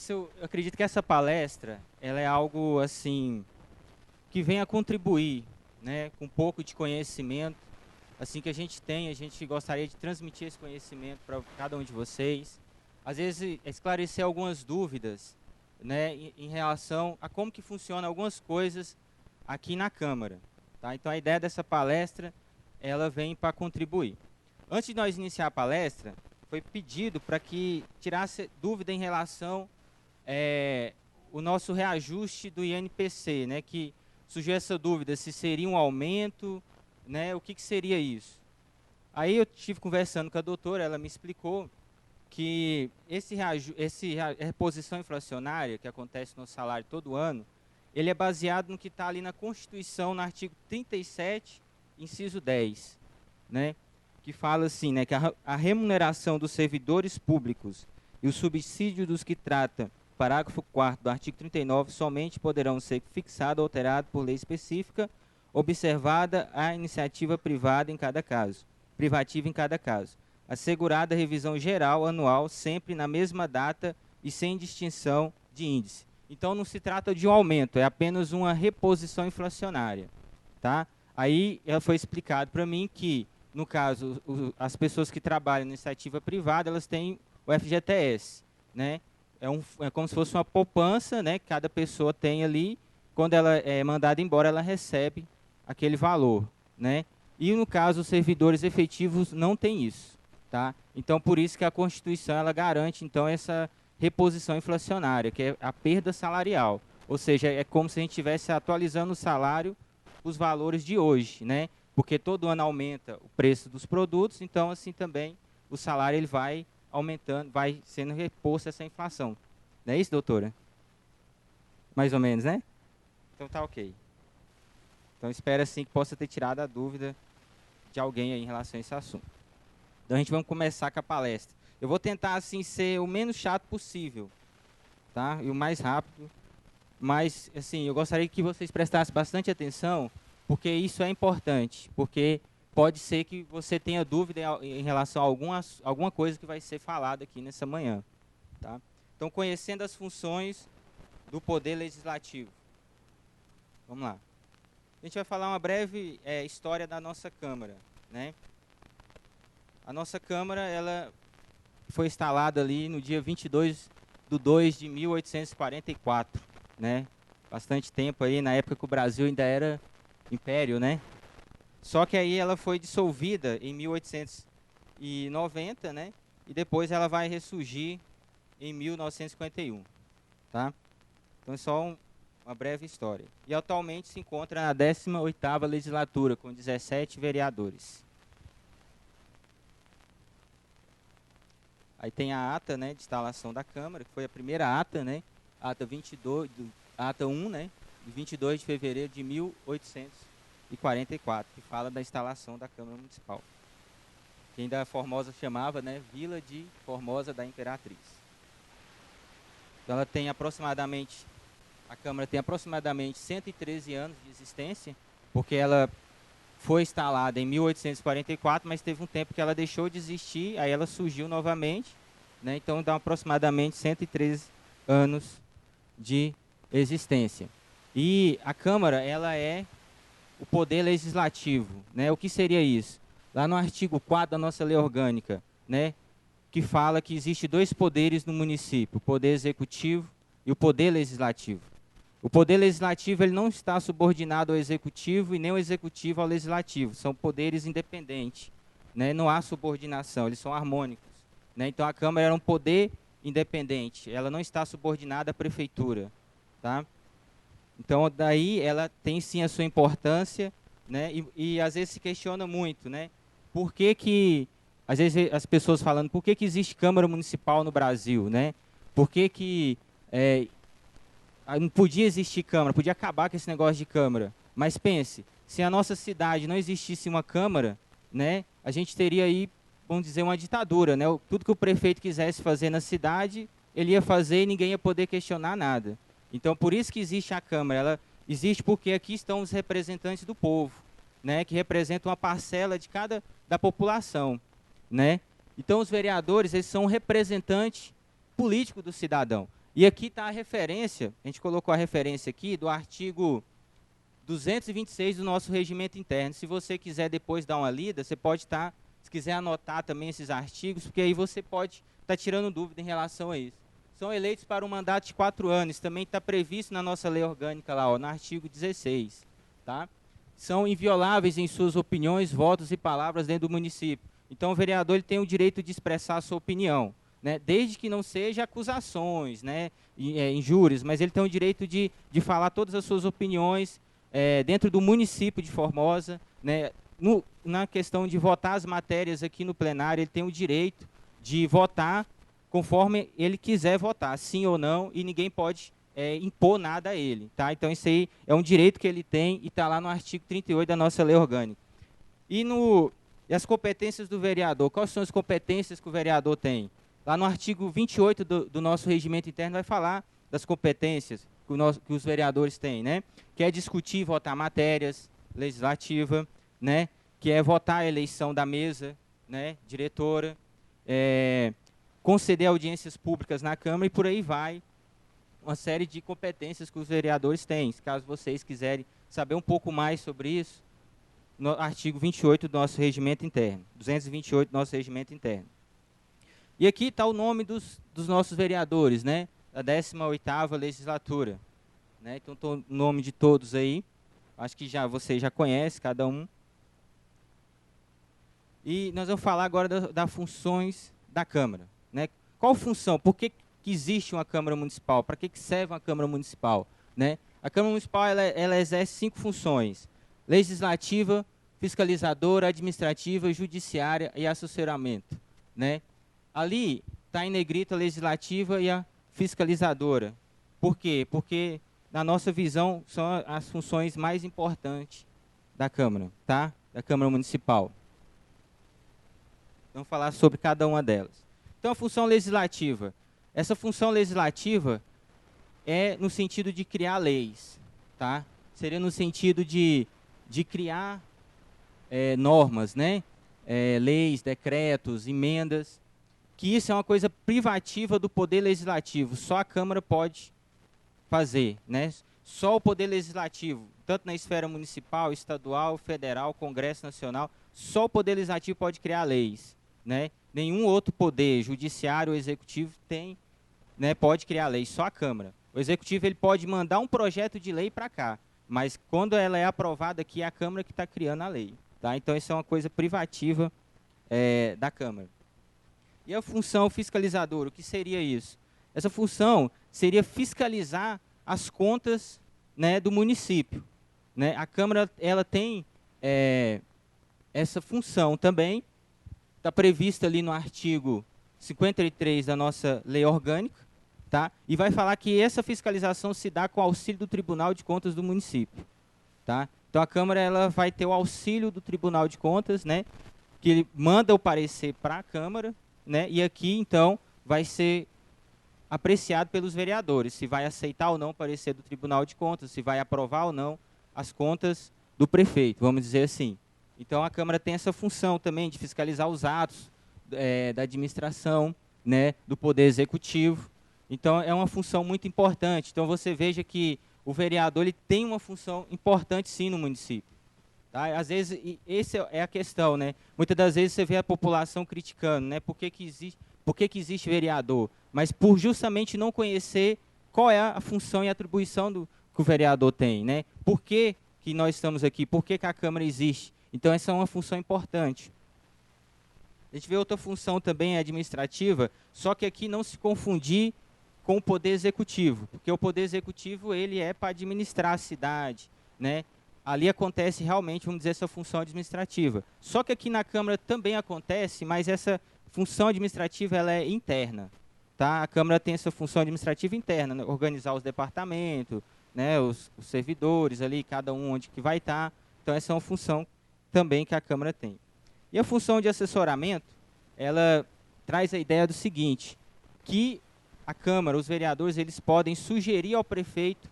Eu acredito que essa palestra, ela é algo assim que vem a contribuir, né, com um pouco de conhecimento, assim que a gente tem, a gente gostaria de transmitir esse conhecimento para cada um de vocês. Às vezes esclarecer algumas dúvidas, né, em relação a como que funciona algumas coisas aqui na Câmara, tá? Então a ideia dessa palestra, ela vem para contribuir. Antes de nós iniciar a palestra, foi pedido para que tirasse dúvida em relação é, o nosso reajuste do INPC, né, que surgiu essa dúvida se seria um aumento, né, o que, que seria isso. Aí eu estive conversando com a doutora, ela me explicou que esse reposição inflacionária que acontece no salário todo ano, ele é baseado no que está ali na Constituição, no artigo 37, inciso 10, né, que fala assim, né, que a remuneração dos servidores públicos e o subsídio dos que trata parágrafo 4º do artigo 39 somente poderão ser fixados ou alterados por lei específica, observada a iniciativa privada em cada caso, privativa em cada caso. Assegurada a revisão geral anual, sempre na mesma data e sem distinção de índice. Então não se trata de um aumento, é apenas uma reposição inflacionária, tá? Aí foi explicado para mim que, no caso, as pessoas que trabalham na iniciativa privada, elas têm o FGTS, né? É como se fosse uma poupança, né? Que cada pessoa tem ali. Quando ela é mandada embora, ela recebe aquele valor, né? E no caso, os servidores efetivos não têm isso, tá? Então, por isso que a Constituição ela garante então essa reposição inflacionária, que é a perda salarial. Ou seja, é como se a gente estivesse atualizando o salário, os valores de hoje, né? Porque todo ano aumenta o preço dos produtos, então assim também o salário ele vai aumentando, vai sendo reposto essa inflação. Não é isso, doutora? Mais ou menos, né? Então tá ok. Então espero assim que possa ter tirado a dúvida de alguém aí em relação a esse assunto. Então a gente vai começar com a palestra. Eu vou tentar assim ser o menos chato possível, tá? E o mais rápido. Mas assim, eu gostaria que vocês prestassem bastante atenção, porque isso é importante, porque pode ser que você tenha dúvida em relação a alguma coisa que vai ser falada aqui nessa manhã, tá? Então, conhecendo as funções do Poder Legislativo. Vamos lá. A gente vai falar uma breve história da nossa Câmara, né? A nossa Câmara, ela foi instalada ali no dia 22/2/1844, né? Bastante tempo aí, na época que o Brasil ainda era império, né? Só que aí ela foi dissolvida em 1890, né? E depois ela vai ressurgir em 1951, tá? Então é só uma breve história. E atualmente se encontra na 18ª legislatura, com 17 vereadores. Aí tem a ata, né, de instalação da Câmara, que foi a primeira ata, né? Ata 22, ata 1, né? De 22 de fevereiro de 1844, que fala da instalação da Câmara Municipal. Que ainda a Formosa chamava, né, Vila de Formosa da Imperatriz. Então ela tem aproximadamente, a Câmara tem aproximadamente 113 anos de existência, porque ela foi instalada em 1844, mas teve um tempo que ela deixou de existir, aí ela surgiu novamente, né? Então dá aproximadamente 113 anos de existência. E a Câmara, ela é o poder legislativo, né? O que seria isso? Lá no artigo 4º da nossa lei orgânica, né, que fala que existe dois poderes no município, o poder executivo e o poder legislativo. O poder legislativo ele não está subordinado ao executivo e nem o executivo ao legislativo. São poderes independentes, né? Não há subordinação, eles são harmônicos, né? Então a Câmara era um poder independente, ela não está subordinada à prefeitura, tá? Então daí ela tem sim a sua importância, né? E às vezes se questiona muito, né? Por que que às vezes as pessoas falando por que que existe Câmara Municipal no Brasil, né? Por que que não podia existir Câmara, podia acabar com esse negócio de Câmara. Mas pense, se a nossa cidade não existisse uma Câmara, né, a gente teria aí, vamos dizer, uma ditadura, né? Tudo que o prefeito quisesse fazer na cidade, ele ia fazer e ninguém ia poder questionar nada. Então, por isso que existe a Câmara. Ela existe porque aqui estão os representantes do povo, né, que representam uma parcela de da população, né? Então, os vereadores, eles são representantes político do cidadão. E aqui está a referência, a gente colocou a referência aqui do artigo 226 do nosso regimento interno. Se você quiser depois dar uma lida, você pode estar, se quiser anotar também esses artigos, porque aí você pode estar tirando dúvida em relação a isso. São eleitos para um mandato de 4 anos, também está previsto na nossa lei orgânica lá, ó, no artigo 16. Tá? São invioláveis em suas opiniões, votos e palavras dentro do município. Então o vereador ele tem o direito de expressar a sua opinião, né? Desde que não seja acusações, né? Injúrias, mas ele tem o direito de falar todas as suas opiniões dentro do município de Formosa, né? Na questão de votar as matérias aqui no plenário, ele tem o direito de votar conforme ele quiser votar, sim ou não, e ninguém pode impor nada a ele. Tá? Então isso aí é um direito que ele tem e está lá no artigo 38 da nossa lei orgânica. E as competências do vereador, quais são as competências que o vereador tem? Lá no artigo 28 do nosso regimento interno vai falar das competências que os vereadores têm, né? Que é discutir e votar matérias legislativas, né? Que é votar a eleição da mesa, né? Diretora, conceder audiências públicas na Câmara e por aí vai uma série de competências que os vereadores têm. Caso vocês quiserem saber um pouco mais sobre isso, no artigo 28 do nosso regimento interno, 228 do nosso regimento interno. E aqui está o nome dos nossos vereadores, né? Da 18ª legislatura. Né? Então, o nome de todos aí. Acho que vocês já conhecem cada um. E nós vamos falar agora das funções da Câmara. Né? Qual função? Por que existe uma Câmara Municipal? Para que serve uma Câmara Municipal? Né? A Câmara Municipal ela exerce 5 funções: legislativa, fiscalizadora, administrativa, judiciária e assessoramento. Né? Ali está em negrito a legislativa e a fiscalizadora. Por quê? Porque, na nossa visão, são as funções mais importantes da Câmara, tá? Da Câmara Municipal. Vamos falar sobre cada uma delas. Então, a função legislativa. Essa função legislativa é no sentido de criar leis, tá? Seria no sentido de criar normas, né? Leis, decretos, emendas, que isso é uma coisa privativa do Poder Legislativo. Só a Câmara pode fazer, né? Só o Poder Legislativo, tanto na esfera municipal, estadual, federal, Congresso Nacional, só o Poder Legislativo pode criar leis, né? Nenhum outro poder, judiciário ou executivo, pode criar leis, só a Câmara. O Executivo ele pode mandar um projeto de lei para cá, mas quando ela é aprovada aqui, é a Câmara que está criando a lei. Tá? Então, isso é uma coisa privativa da Câmara. E a função fiscalizadora, o que seria isso? Essa função seria fiscalizar as contas, né, do município. Né? A Câmara ela tem essa função também, está prevista ali no artigo 53 da nossa lei orgânica, tá? E vai falar que essa fiscalização se dá com o auxílio do Tribunal de Contas do município. Tá? Então, a Câmara ela vai ter o auxílio do Tribunal de Contas, né, que ele manda o parecer para a Câmara, né, e aqui, então, vai ser apreciado pelos vereadores, se vai aceitar ou não o parecer do Tribunal de Contas, se vai aprovar ou não as contas do prefeito, vamos dizer assim. Então, a Câmara tem essa função também de fiscalizar os atos da administração, né, do Poder Executivo. Então, é uma função muito importante. Então, você veja que o vereador ele tem uma função importante, sim, no município. Tá? Às vezes, essa é a questão, né? Muitas das vezes você vê a população criticando, né? Por que existe vereador? Mas por justamente não conhecer qual é a função e a atribuição que o vereador tem, né? Por que nós estamos aqui? Por que a Câmara existe? Então, essa é uma função importante. A gente vê outra função também administrativa, só que aqui não se confundir com o Poder Executivo, porque o Poder Executivo ele é para administrar a cidade, né? Ali acontece realmente, vamos dizer, essa função administrativa. Só que aqui na Câmara também acontece, mas essa função administrativa ela é interna. Tá? A Câmara tem essa função administrativa interna, né? Organizar os departamentos, né? os servidores ali, cada um onde que vai estar. Então, essa é uma função também que a Câmara tem. E a função de assessoramento, ela traz a ideia do seguinte, que a Câmara, os vereadores, eles podem sugerir ao prefeito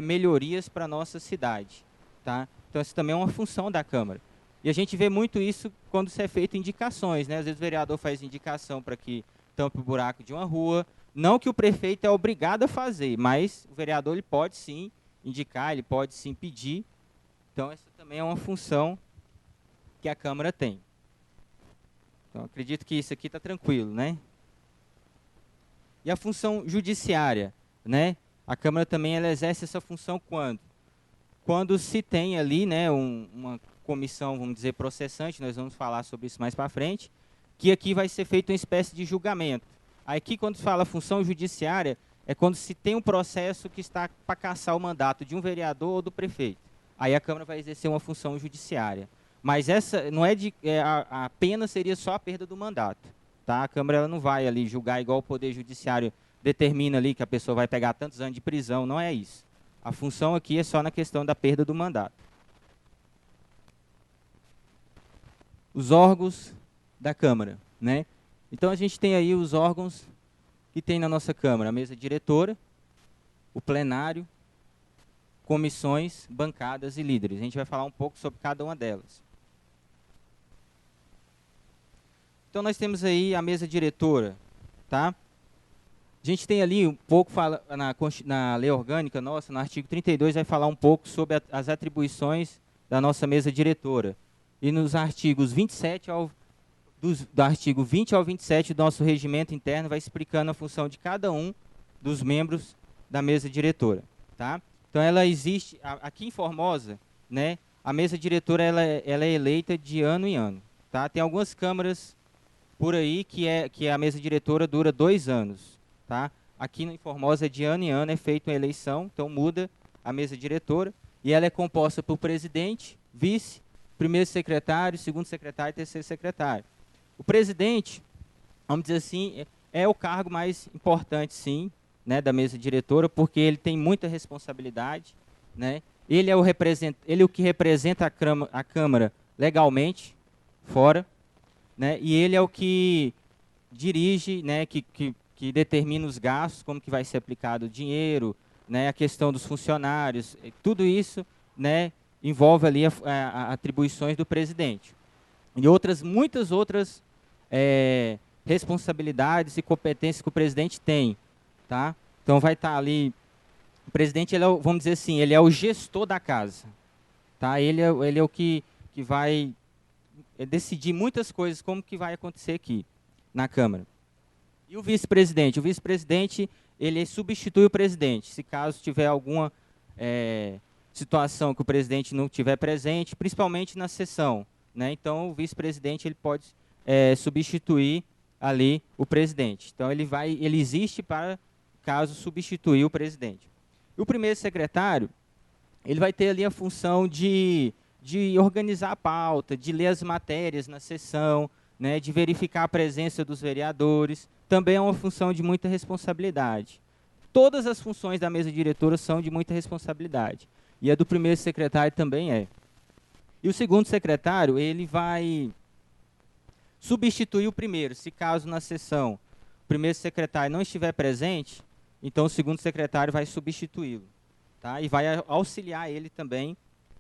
melhorias para a nossa cidade. Tá? Então, essa também é uma função da Câmara. E a gente vê muito isso quando se é feito indicações. Né? Às vezes o vereador faz indicação para que tampe o buraco de uma rua, Não que o prefeito é obrigado a fazer, mas o vereador ele pode sim indicar, ele pode sim pedir. Então, essa também é uma função que a Câmara tem. Então, acredito que isso aqui está tranquilo, né? E a função judiciária, né? A Câmara também ela exerce essa função quando? Quando se tem ali, né, uma comissão, vamos dizer, processante, nós vamos falar sobre isso mais para frente, que aqui vai ser feita uma espécie de julgamento. Aqui, quando se fala função judiciária, é quando se tem um processo que está para cassar o mandato de um vereador ou do prefeito. Aí a Câmara vai exercer uma função judiciária. Mas essa não é de a pena seria só a perda do mandato, tá? A Câmara ela não vai ali julgar igual o Poder Judiciário determina ali que a pessoa vai pegar tantos anos de prisão, não é isso. A função aqui é só na questão da perda do mandato. Os órgãos da Câmara, né? Então a gente tem aí os órgãos que tem na nossa Câmara, a mesa diretora, o plenário, comissões, bancadas e líderes. A gente vai falar um pouco sobre cada uma delas. Então nós temos aí a mesa diretora, tá? A gente tem ali um pouco, na lei orgânica nossa, no artigo 32, vai falar um pouco sobre as atribuições da nossa mesa diretora. E nos artigos 27 do artigo 20 ao 27 do nosso regimento interno vai explicando a função de cada um dos membros da mesa diretora, tá? Então ela existe, aqui em Formosa, né, a mesa diretora ela é eleita de ano em ano, tá? Tem algumas câmaras por aí que a mesa diretora dura 2 anos, tá? Aqui em Formosa, de ano em ano, é feita uma eleição, então muda a mesa diretora, e ela é composta por presidente, vice, primeiro secretário, segundo secretário e terceiro secretário. O presidente, vamos dizer assim, é o cargo mais importante, sim, né, da mesa diretora, porque ele tem muita responsabilidade, né? Ele é o que representa a Câmara legalmente, fora, né? E ele é o que dirige, né, que determina os gastos, como que vai ser aplicado o dinheiro, né, a questão dos funcionários, tudo isso, né, envolve ali atribuições do presidente. E muitas outras responsabilidades e competências que o presidente tem, tá? Então vai estar ali, o presidente, ele é, vamos dizer assim, ele é o gestor da casa, tá? Ele é o que vai decidir muitas coisas, como que vai acontecer aqui na Câmara. E o vice-presidente? O vice-presidente, ele substitui o presidente, se caso tiver alguma situação que o presidente não estiver presente, principalmente na sessão, né? Então, o vice-presidente ele pode substituir ali o presidente. Então, ele existe para caso substituir o presidente. E o primeiro secretário, ele vai ter ali a função de organizar a pauta, de ler as matérias na sessão, né, de verificar a presença dos vereadores. Também é uma função de muita responsabilidade. Todas as funções da mesa diretora são de muita responsabilidade. E a do primeiro secretário também é. E o segundo secretário, ele vai substituir o primeiro. Se caso na sessão o primeiro secretário não estiver presente, então o segundo secretário vai substituí-lo, tá? E vai auxiliar ele também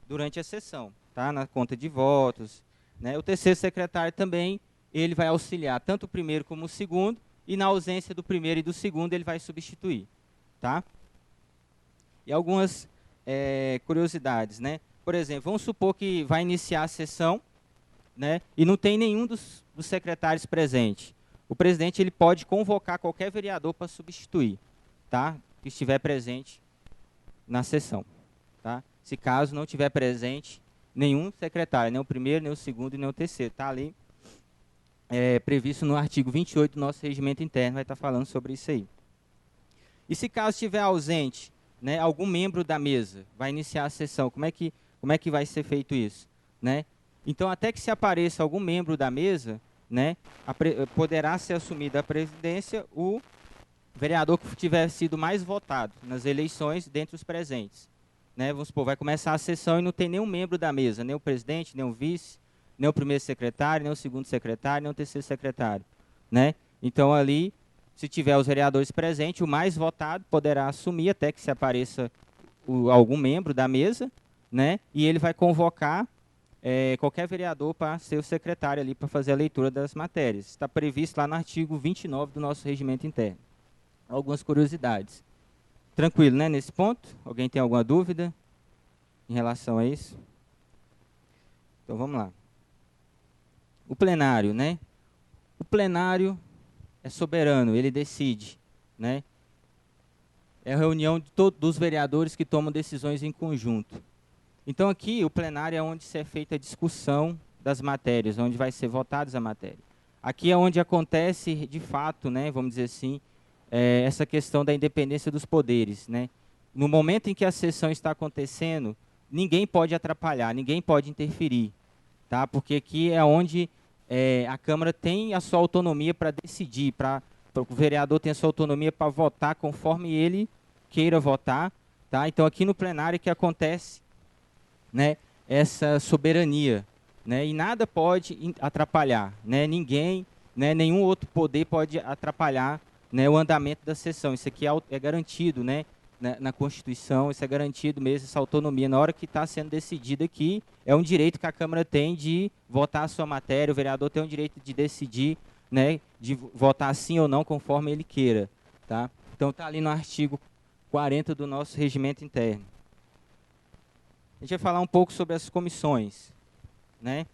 durante a sessão, tá? Na conta de votos, né? O terceiro secretário também, ele vai auxiliar tanto o primeiro como o segundo, e na ausência do primeiro e do segundo, ele vai substituir, tá? E algumas curiosidades, né? Por exemplo, vamos supor que vai iniciar a sessão, né? E não tem nenhum dos secretários presente. O presidente ele pode convocar qualquer vereador para substituir, tá? Que estiver presente na sessão, tá? Se caso não tiver presente nenhum secretário, nem o primeiro, nem o segundo e nem o terceiro, tá ali previsto no artigo 28 do nosso regimento interno, vai estar falando sobre isso aí. E se caso estiver ausente, né, algum membro da mesa vai iniciar a sessão, como é que vai ser feito isso, né? Então, até que se apareça algum membro da mesa, né, poderá ser assumida a presidência o vereador que tiver sido mais votado nas eleições dentre os presentes, né? Vamos supor, vai começar a sessão e não tem nenhum membro da mesa, nem o presidente, nem o vice, nem o primeiro secretário, nem o segundo secretário, nem o terceiro secretário, né? Então, ali, se tiver os vereadores presentes, o mais votado poderá assumir até que se apareça algum membro da mesa, né? E ele vai convocar qualquer vereador para ser o secretário ali para fazer a leitura das matérias. Está previsto lá no artigo 29 do nosso regimento interno. algumas curiosidades. Tranquilo, né, nesse ponto? Alguém tem alguma dúvida em relação a isso? Então vamos lá. O plenário, né? O plenário é soberano, ele decide, né? É a reunião de dos vereadores que tomam decisões em conjunto. Então aqui o plenário é onde se é feita a discussão das matérias, onde vai ser votadas a matéria. Aqui é onde acontece de fato, né, vamos dizer assim, essa questão da independência dos poderes, né? No momento em que a sessão está acontecendo, ninguém pode atrapalhar, ninguém pode interferir, tá? Porque aqui é onde a Câmara tem a sua autonomia para decidir, o vereador tem a sua autonomia para votar conforme ele queira votar, tá? Então aqui no plenário que acontece, né, essa soberania, né? E nada pode atrapalhar, né? Ninguém, né, nenhum outro poder pode atrapalhar, né, o andamento da sessão. Isso aqui é garantido, né, na Constituição, isso é garantido mesmo, essa autonomia. Na hora que está sendo decidido aqui, é um direito que a Câmara tem de votar a sua matéria, o vereador tem o direito de decidir, né, de votar sim ou não, conforme ele queira, tá? Então está ali no artigo 40 do nosso regimento interno. A gente vai falar um pouco sobre as comissões, né?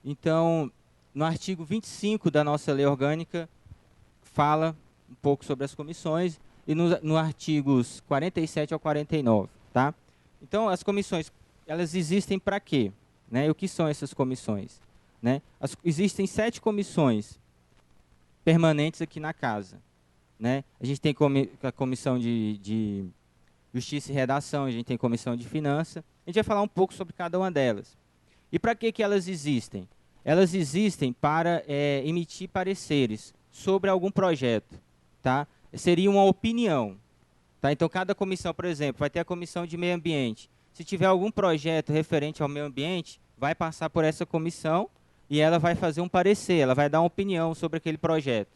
Então, no artigo 25 da nossa lei orgânica, fala um pouco sobre as comissões, e no artigos 47 ao 49, tá? Então, as comissões, elas existem para quê? Né? E o que são essas comissões? Né? Existem 7 comissões permanentes aqui na casa, né? A gente tem a comissão de Justiça e Redação, a gente tem comissão de Finanças. A gente vai falar um pouco sobre cada uma delas. E para que elas existem? Elas existem para emitir pareceres sobre algum projeto, tá? Seria uma opinião, tá? Então, cada comissão, por exemplo, vai ter a comissão de meio ambiente. Se tiver algum projeto referente ao meio ambiente, vai passar por essa comissão e ela vai fazer um parecer, ela vai dar uma opinião sobre aquele projeto.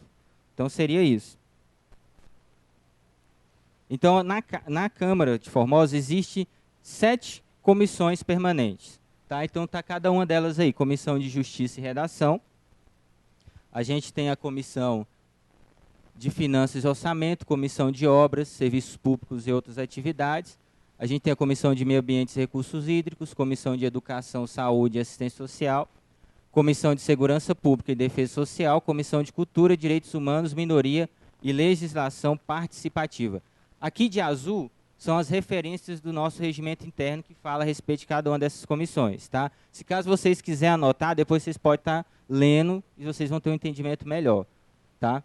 Então, seria isso. Então, na Câmara de Formosa, existe 7 comissões permanentes. Tá? Então, está cada uma delas aí. Comissão de Justiça e Redação. A gente tem a Comissão de Finanças e Orçamento, Comissão de Obras, Serviços Públicos e outras atividades. A gente tem a Comissão de Meio Ambiente e Recursos Hídricos, Comissão de Educação, Saúde e Assistência Social, Comissão de Segurança Pública e Defesa Social, Comissão de Cultura, Direitos Humanos, Minoria e Legislação Participativa. Aqui de azul são as referências do nosso regimento interno que fala a respeito de cada uma dessas comissões, tá? Se caso vocês quiserem anotar, depois vocês podem estar lendo e vocês vão ter um entendimento melhor, tá?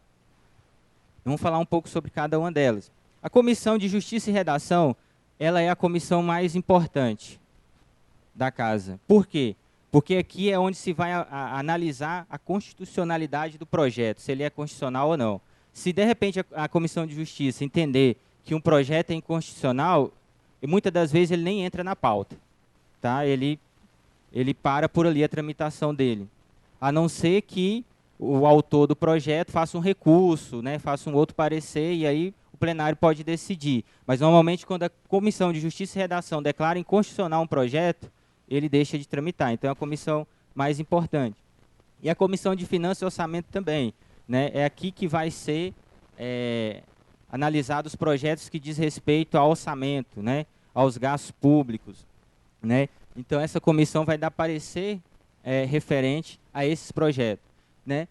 Vamos falar um pouco sobre cada uma delas. A Comissão de Justiça e Redação, ela é a comissão mais importante da casa. Por quê? Porque aqui é onde se vai analisar a constitucionalidade do projeto, se ele é constitucional ou não. Se, de repente, a Comissão de Justiça entender que um projeto é inconstitucional, e muitas das vezes ele nem entra na pauta, tá? Ele para por ali a tramitação dele. A não ser que o autor do projeto faça um recurso, né, faça um outro parecer, e aí o plenário pode decidir. Mas, normalmente, quando a Comissão de Justiça e Redação declara inconstitucional um projeto, ele deixa de tramitar. Então, é a comissão mais importante. E a Comissão de Finanças e Orçamento também, né? É aqui que vai ser analisados os projetos que diz respeito ao orçamento, né? Aos gastos públicos, né? Então, essa comissão vai dar parecer referente a esses projetos, né?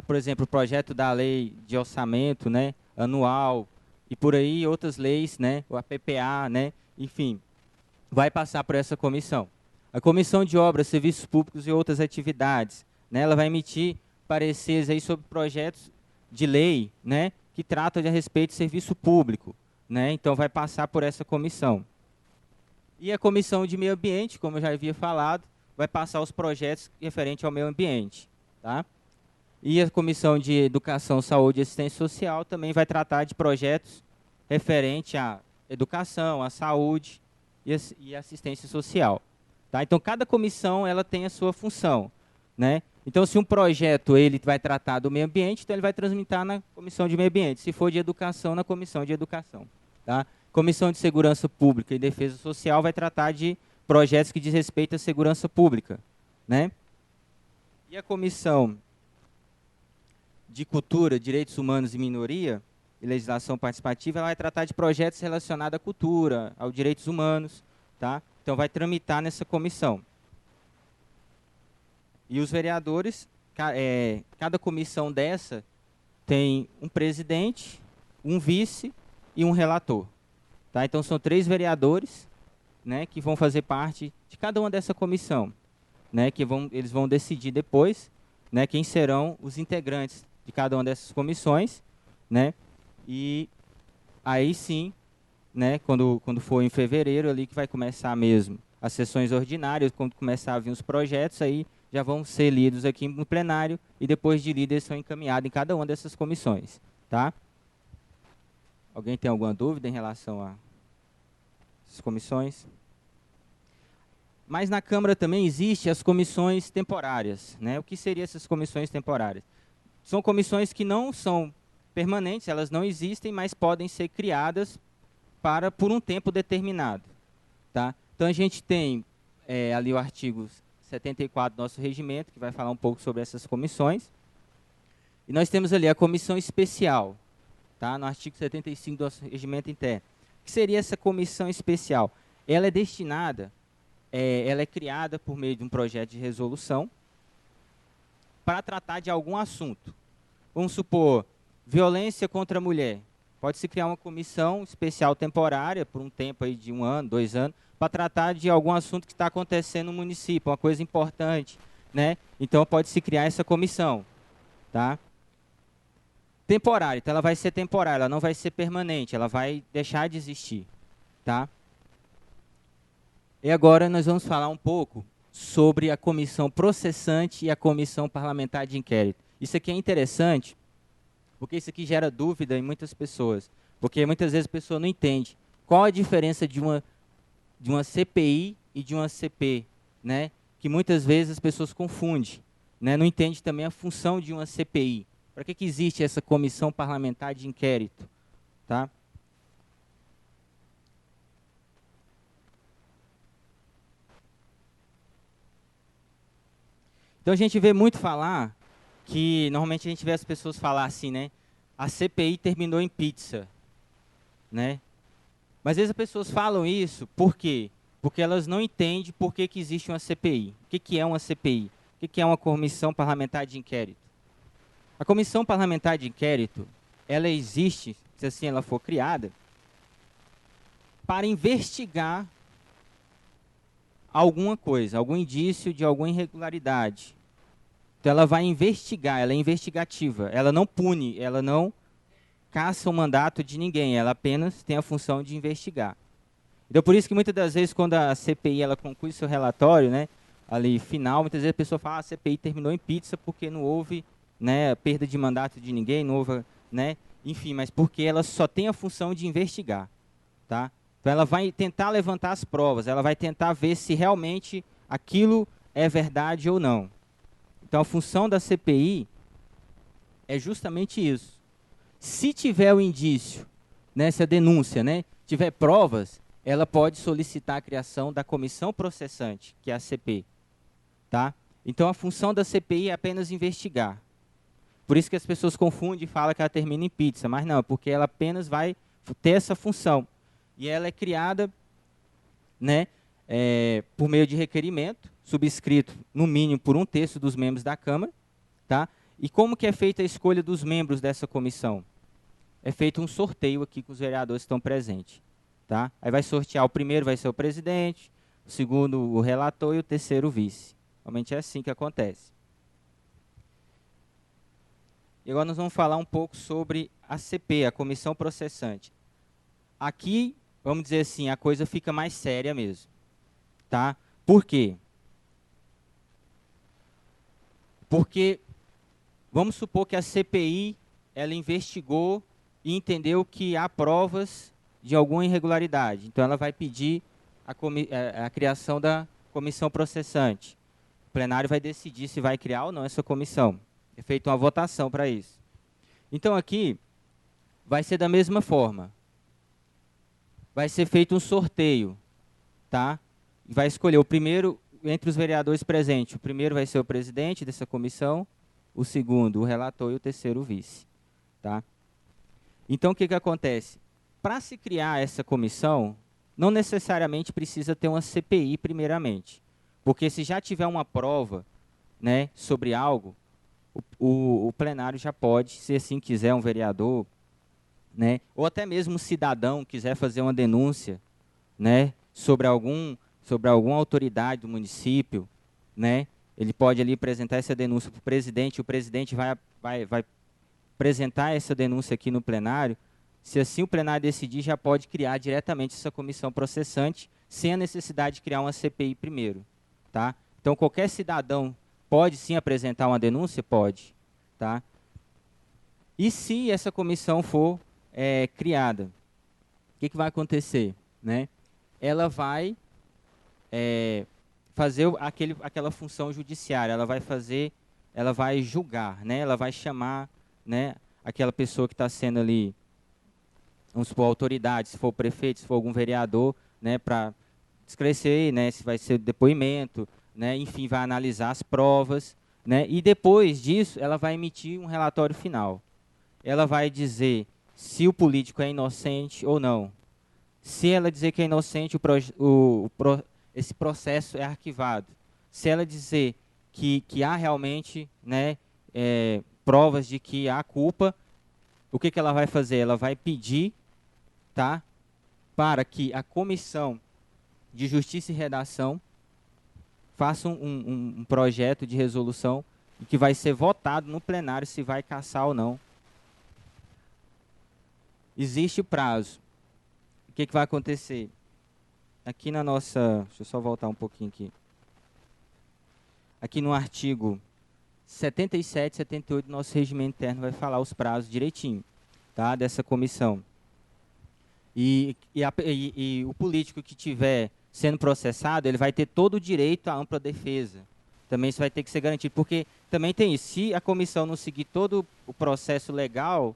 Por exemplo, o projeto da lei de orçamento, né, anual, e por aí outras leis, né, o APPA, né, enfim, vai passar por essa comissão. A Comissão de Obras, Serviços Públicos e outras atividades, né, ela vai emitir pareceres aí sobre projetos de lei, né, que tratam a respeito de serviço público, né, então vai passar por essa comissão. E a Comissão de Meio Ambiente, como eu já havia falado, vai passar os projetos referentes ao meio ambiente, tá? E a Comissão de Educação, Saúde e Assistência Social também vai tratar de projetos referentes à educação, à saúde e assistência social. Tá? Então, cada comissão ela tem a sua função, né? Então, se um projeto ele vai tratar do meio ambiente, então ele vai transmitir na Comissão de Meio Ambiente. Se for de educação, na Comissão de Educação. Tá? Comissão de Segurança Pública e Defesa Social vai tratar de projetos que diz respeito à segurança pública, né? E a Comissão de cultura, direitos humanos e minoria, e legislação participativa, ela vai tratar de projetos relacionados à cultura, aos direitos humanos, tá? Então vai tramitar nessa comissão. E os vereadores, cada comissão dessa tem um presidente, um vice e um relator. Tá? Então são 3 vereadores, né, que vão fazer parte de cada uma dessa comissão, né, eles vão decidir depois, né, quem serão os integrantes de cada uma dessas comissões, né, e aí sim, né, quando for em fevereiro ali que vai começar mesmo as sessões ordinárias, quando começar a vir os projetos, aí já vão ser lidos aqui no plenário e depois de lidos eles são encaminhados em cada uma dessas comissões, tá? Alguém tem alguma dúvida em relação a essas comissões? Mas na Câmara também existem as comissões temporárias, né? O que seriam essas comissões temporárias? São comissões que não são permanentes, elas não existem, mas podem ser criadas por um tempo determinado, tá? Então a gente tem ali o artigo 74 do nosso regimento, que vai falar um pouco sobre essas comissões. E nós temos ali a comissão especial, tá? No artigo 75 do nosso regimento interno. O que seria essa comissão especial? Ela é destinada, ela é criada por meio de um projeto de resolução para tratar de algum assunto. Vamos supor, violência contra a mulher. Pode-se criar uma comissão especial temporária, por um tempo aí de 1 ano, 2 anos, para tratar de algum assunto que está acontecendo no município, uma coisa importante, né? Então, pode-se criar essa comissão, tá? Temporária, então ela vai ser temporária, ela não vai ser permanente, ela vai deixar de existir, tá? E agora nós vamos falar um pouco sobre a comissão processante e a comissão parlamentar de inquérito. Isso aqui é interessante, porque isso aqui gera dúvida em muitas pessoas, porque muitas vezes a pessoa não entende qual a diferença de uma CPI e de uma CP, né? Que muitas vezes as pessoas confundem, né? Não entende também a função de uma CPI. Para que existe essa comissão parlamentar de inquérito, tá? Então a gente vê muito falar que normalmente a gente vê as pessoas falar assim, né? A CPI terminou em pizza, né? Mas às vezes as pessoas falam isso por quê? Porque elas não entendem por que existe uma CPI. O que é uma CPI? O que é uma comissão parlamentar de inquérito? A comissão parlamentar de inquérito, ela existe, se assim ela for criada, para investigar alguma coisa, algum indício de alguma irregularidade. Então ela vai investigar, ela é investigativa, ela não pune, ela não caça o mandato de ninguém, ela apenas tem a função de investigar. Então por isso que muitas das vezes quando a CPI ela conclui seu relatório, né, ali final, muitas vezes a pessoa fala, a CPI terminou em pizza porque não houve, né, perda de mandato de ninguém, não houve, né, enfim, mas porque ela só tem a função de investigar, tá? Então ela vai tentar levantar as provas, ela vai tentar ver se realmente aquilo é verdade ou não. Então a função da CPI é justamente isso. Se tiver o indício, né, se a denúncia, né, tiver provas, ela pode solicitar a criação da comissão processante, que é a CP, tá? Então a função da CPI é apenas investigar. Por isso que as pessoas confundem e falam que ela termina em pizza, mas não, é porque ela apenas vai ter essa função. E ela é criada, né, por meio de requerimento, subscrito no mínimo por 1/3 dos membros da Câmara, tá? E como que é feita a escolha dos membros dessa comissão? É feito um sorteio aqui com os vereadores que estão presentes, tá? Aí vai sortear, o primeiro vai ser o presidente, o segundo o relator e o terceiro o vice. Realmente é assim que acontece. E agora nós vamos falar um pouco sobre a CP, a comissão processante. Aqui, vamos dizer assim, a coisa fica mais séria mesmo, tá? Por quê? Porque vamos supor que a CPI ela investigou e entendeu que há provas de alguma irregularidade. Então ela vai pedir a criação da comissão processante. O plenário vai decidir se vai criar ou não essa comissão. É feita uma votação para isso. Então aqui vai ser da mesma forma. Vai ser feito um sorteio, tá? Vai escolher o primeiro entre os vereadores presentes. O primeiro vai ser o presidente dessa comissão, o segundo o relator e o terceiro o vice. Tá? Então, o que acontece? Para se criar essa comissão, não necessariamente precisa ter uma CPI primeiramente, porque se já tiver uma prova, né, sobre algo, o plenário já pode, se assim quiser, um vereador, né, ou até mesmo um cidadão quiser fazer uma denúncia, né, sobre alguma autoridade do município, né, ele pode ali apresentar essa denúncia para o presidente, e o presidente vai apresentar essa denúncia aqui no plenário. Se assim o plenário decidir, já pode criar diretamente essa comissão processante, sem a necessidade de criar uma CPI primeiro. Tá? Então, qualquer cidadão pode sim apresentar uma denúncia? Pode. Tá? E se essa comissão for criada, o que vai acontecer? Né? Ela vai fazer aquela função judiciária, ela vai julgar, né? Ela vai chamar, né, aquela pessoa que está sendo ali, vamos supor, autoridade, se for o prefeito, se for algum vereador, né, para esclarecer, né, se vai ser depoimento, né, enfim, vai analisar as provas, né, e depois disso ela vai emitir um relatório final. Ela vai dizer se o político é inocente ou não. Se ela dizer que é inocente, esse processo é arquivado. Se ela dizer que há realmente, né, provas de que há culpa, o que ela vai fazer? Ela vai pedir, tá, para que a Comissão de Justiça e Redação faça um projeto de resolução que vai ser votado no plenário se vai cassar ou não. Existe prazo. O que vai acontecer? Aqui na nossa... Deixa eu só voltar um pouquinho aqui. Aqui no artigo 77, 78 do nosso regimento interno vai falar os prazos direitinho, tá, dessa comissão. E o político que estiver sendo processado, ele vai ter todo o direito à ampla defesa. Também isso vai ter que ser garantido, porque também tem isso. Se a comissão não seguir todo o processo legal,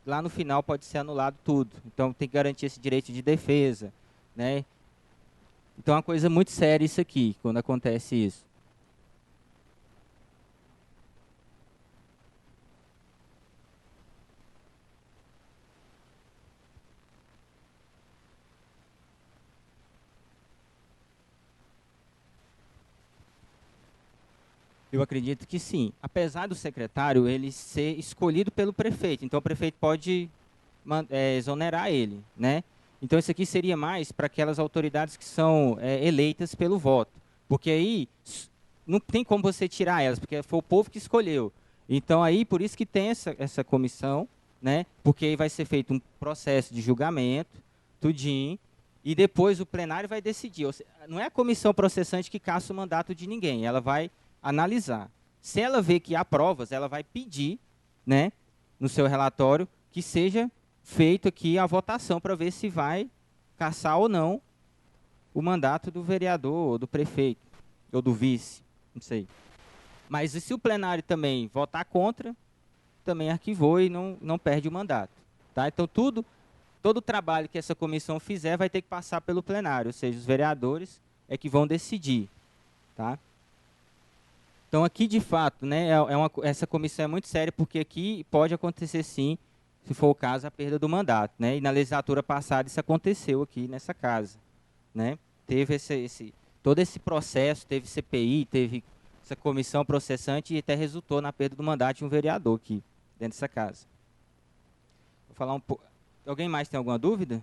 lá no final pode ser anulado tudo. Então tem que garantir esse direito de defesa, né? Então é uma coisa muito séria isso aqui, quando acontece isso. Eu acredito que sim. Apesar do secretário ele ser escolhido pelo prefeito, então o prefeito pode exonerar ele, né? Então isso aqui seria mais para aquelas autoridades que são eleitas pelo voto, porque aí não tem como você tirar elas, porque foi o povo que escolheu. Então aí por isso que tem essa comissão, né? Porque aí vai ser feito um processo de julgamento, tudinho, e depois o plenário vai decidir. Ou seja, não é a comissão processante que caça o mandato de ninguém, ela vai analisar. Se ela vê que há provas, ela vai pedir, né, no seu relatório, que seja feito aqui a votação para ver se vai cassar ou não o mandato do vereador, ou do prefeito, ou do vice, não sei. Mas e se o plenário também votar contra, também arquivou e não perde o mandato. Tá? Então, todo o trabalho que essa comissão fizer vai ter que passar pelo plenário, ou seja, os vereadores é que vão decidir. Tá? Então, aqui, de fato, né, essa comissão é muito séria, porque aqui pode acontecer, sim, se for o caso, a perda do mandato. Né? E na legislatura passada isso aconteceu aqui nessa casa. Né? Teve todo esse processo, teve CPI, teve essa comissão processante e até resultou na perda do mandato de um vereador aqui, dentro dessa casa. Vou falar um pouco. Alguém mais tem alguma dúvida?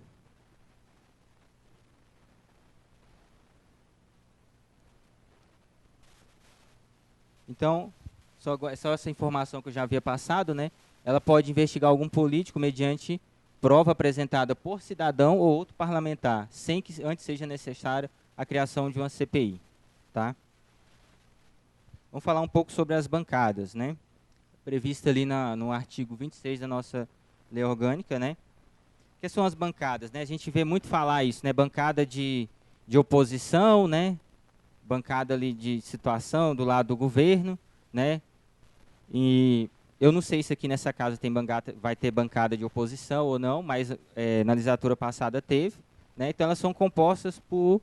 Então, só essa informação que eu já havia passado, né? Ela pode investigar algum político mediante prova apresentada por cidadão ou outro parlamentar, sem que antes seja necessária a criação de uma CPI. Tá? Vamos falar um pouco sobre as bancadas, né? Prevista ali no artigo 26 da nossa lei orgânica, né? O que são as bancadas, né? A gente vê muito falar isso, né? Bancada de oposição, né? Bancada ali de situação do lado do governo, né? E eu não sei se aqui nessa casa vai ter bancada de oposição ou não, mas na legislatura passada teve, né? Então elas são compostas por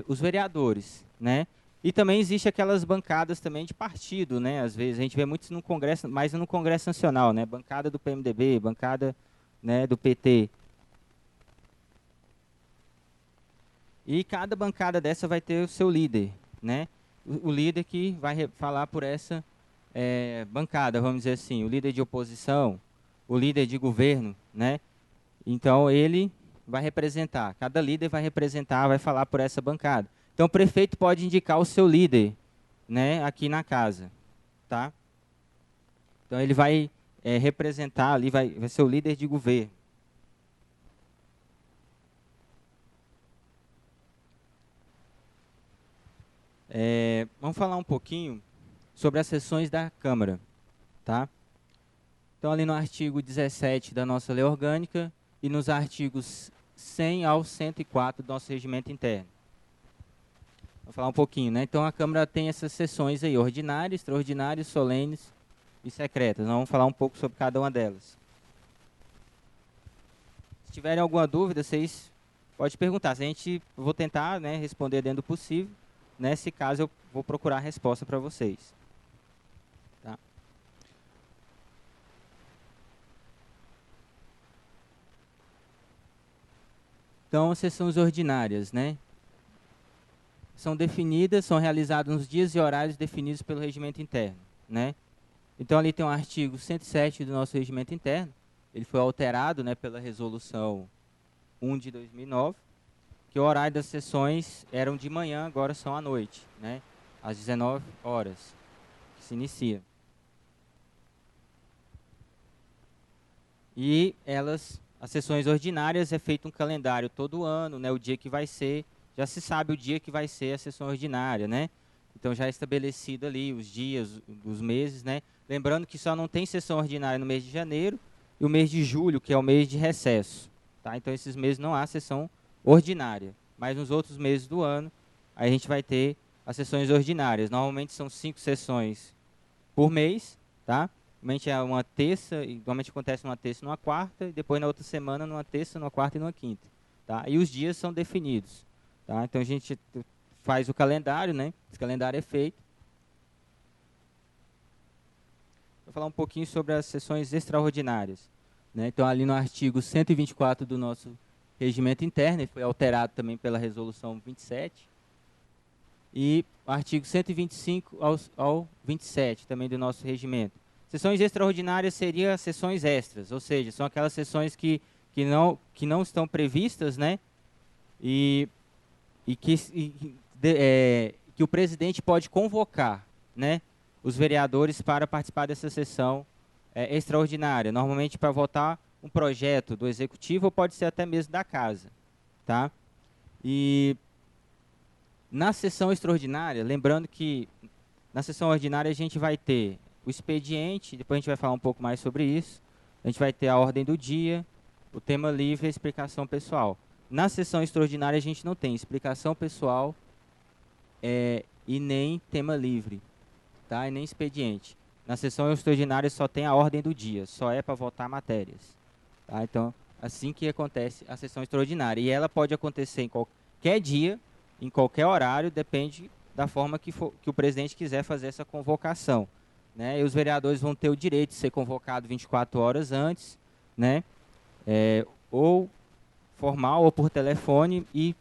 os vereadores, né? E também existe aquelas bancadas também de partido, né? Às vezes a gente vê muitos no Congresso, mais no Congresso Nacional, né? Bancada do PMDB, bancada, né, do PT. E cada bancada dessa vai ter o seu líder, né? O líder que vai falar por essa bancada, vamos dizer assim, o líder de oposição, o líder de governo, né? Então ele vai representar, cada líder vai representar, vai falar por essa bancada. Então o prefeito pode indicar o seu líder, né, aqui na casa, tá? Então ele vai representar ali, vai ser o líder de governo. Vamos falar um pouquinho sobre as sessões da Câmara, tá? Então ali no artigo 17 da nossa lei orgânica e nos artigos 100 ao 104 do nosso regimento interno. Vou falar um pouquinho, né? Então a Câmara tem essas sessões aí, ordinárias, extraordinárias, solenes e secretas. Nós vamos falar um pouco sobre cada uma delas. Se tiverem alguma dúvida, vocês podem perguntar. Eu vou tentar, né, responder dentro do possível. Nesse caso, eu vou procurar a resposta para vocês. Tá? Então, as sessões ordinárias, né? São definidas, são realizadas nos dias e horários definidos pelo regimento interno, né? Então, ali tem o artigo 107 do nosso regimento interno. Ele foi alterado, né, pela resolução 1 de 2009, que o horário das sessões eram de manhã, agora são à noite, né? Às 19 horas, que se inicia. E as sessões ordinárias é feito um calendário todo ano, né? O dia que vai ser, já se sabe o dia que vai ser a sessão ordinária, né? Então já é estabelecido ali os dias, os meses, né? Lembrando que só não tem sessão ordinária no mês de janeiro e o mês de julho, que é o mês de recesso, tá? Então esses meses não há sessão ordinária, mas nos outros meses do ano a gente vai ter as sessões ordinárias. Normalmente são 5 sessões por mês, tá? Normalmente é uma terça, e normalmente acontece numa terça e numa quarta, e depois na outra semana numa terça, numa quarta e numa quinta, tá? E os dias são definidos, tá? Então a gente faz o calendário, né? Esse calendário é feito. Vou falar um pouquinho sobre as sessões extraordinárias, né? Então ali no artigo 124 do nosso regimento interno, ele foi alterado também pela resolução 27, e o artigo 125 ao 27 também do nosso regimento. Sessões extraordinárias seriam sessões extras, ou seja, são aquelas sessões que não estão previstas, né? E que o presidente pode convocar, né, os vereadores para participar dessa sessão extraordinária, normalmente para votar um projeto do executivo ou pode ser até mesmo da casa, tá? E na sessão extraordinária, lembrando que na sessão ordinária a gente vai ter o expediente, depois a gente vai falar um pouco mais sobre isso, a gente vai ter a ordem do dia, o tema livre e a explicação pessoal. Na sessão extraordinária a gente não tem explicação pessoal e nem tema livre, tá? E nem expediente. Na sessão extraordinária só tem a ordem do dia, só é para votar matérias, tá? Então, assim que acontece a sessão extraordinária. E ela pode acontecer em qualquer dia, em qualquer horário, depende da forma que o presidente quiser fazer essa convocação, né? E os vereadores vão ter o direito de ser convocado 24 horas antes, né? Ou formal ou por telefone e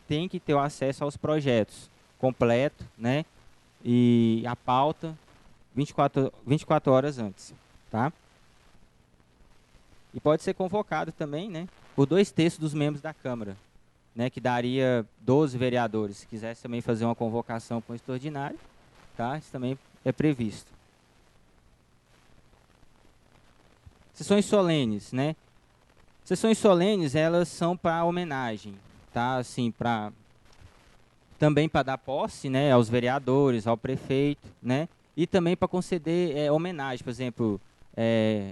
tem que ter o acesso aos projetos completo, né? E a pauta 24 horas antes, tá? E pode ser convocado também, né, por 2/3 dos membros da Câmara, né, que daria 12 vereadores. Se quisesse também fazer uma convocação para um extraordinário, tá? Isso também é previsto. Sessões solenes, né? Sessões solenes, elas são para homenagem, tá? Assim, também para dar posse, né, aos vereadores, ao prefeito, né? E também para conceder homenagem, por exemplo,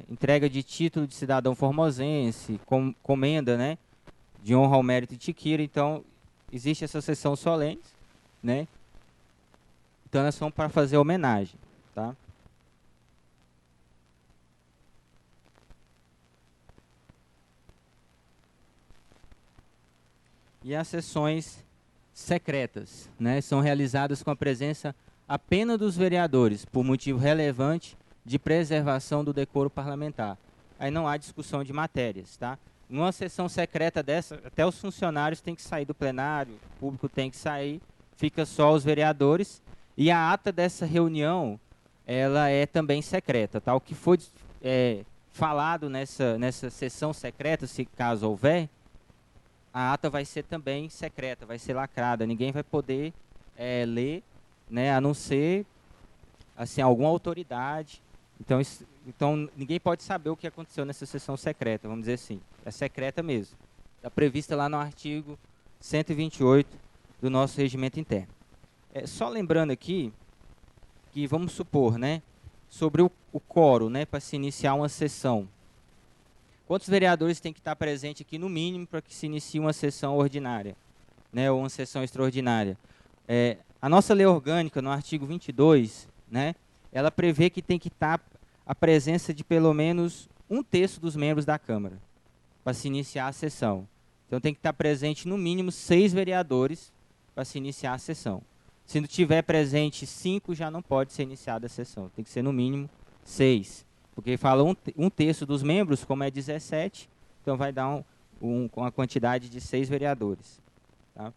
entrega de título de cidadão formosense, comenda, né, de honra ao mérito de Tiquira. Então, existe essa sessão solene, né? Então, elas são para fazer homenagem, tá? E as sessões secretas, né? São realizadas com a presença apenas dos vereadores, por motivo relevante de preservação do decoro parlamentar. Aí não há discussão de matérias, tá? Numa sessão secreta dessa, até os funcionários têm que sair do plenário, o público tem que sair, fica só os vereadores, e a ata dessa reunião, ela é também secreta, tá? O que foi falado nessa sessão secreta, se caso houver, a ata vai ser também secreta, vai ser lacrada, ninguém vai poder ler, né, a não ser assim, alguma autoridade. Então, ninguém pode saber o que aconteceu nessa sessão secreta, vamos dizer assim. É secreta mesmo. Está prevista lá no artigo 128 do nosso regimento interno. Só lembrando aqui que, vamos supor, né, sobre o quórum, né, para se iniciar uma sessão. Quantos vereadores tem que estar presente aqui, no mínimo, para que se inicie uma sessão ordinária, né, ou uma sessão extraordinária? A nossa lei orgânica, no artigo 22, né, ela prevê que tem que estar a presença de pelo menos 1/3 dos membros da Câmara para se iniciar a sessão. Então, tem que estar presente, no mínimo, 6 vereadores para se iniciar a sessão. Se não tiver presente 5, já não pode ser iniciada a sessão. Tem que ser, no mínimo, 6. Porque fala 1/3 dos membros, como é 17, então vai dar uma quantidade de 6 vereadores. Tá?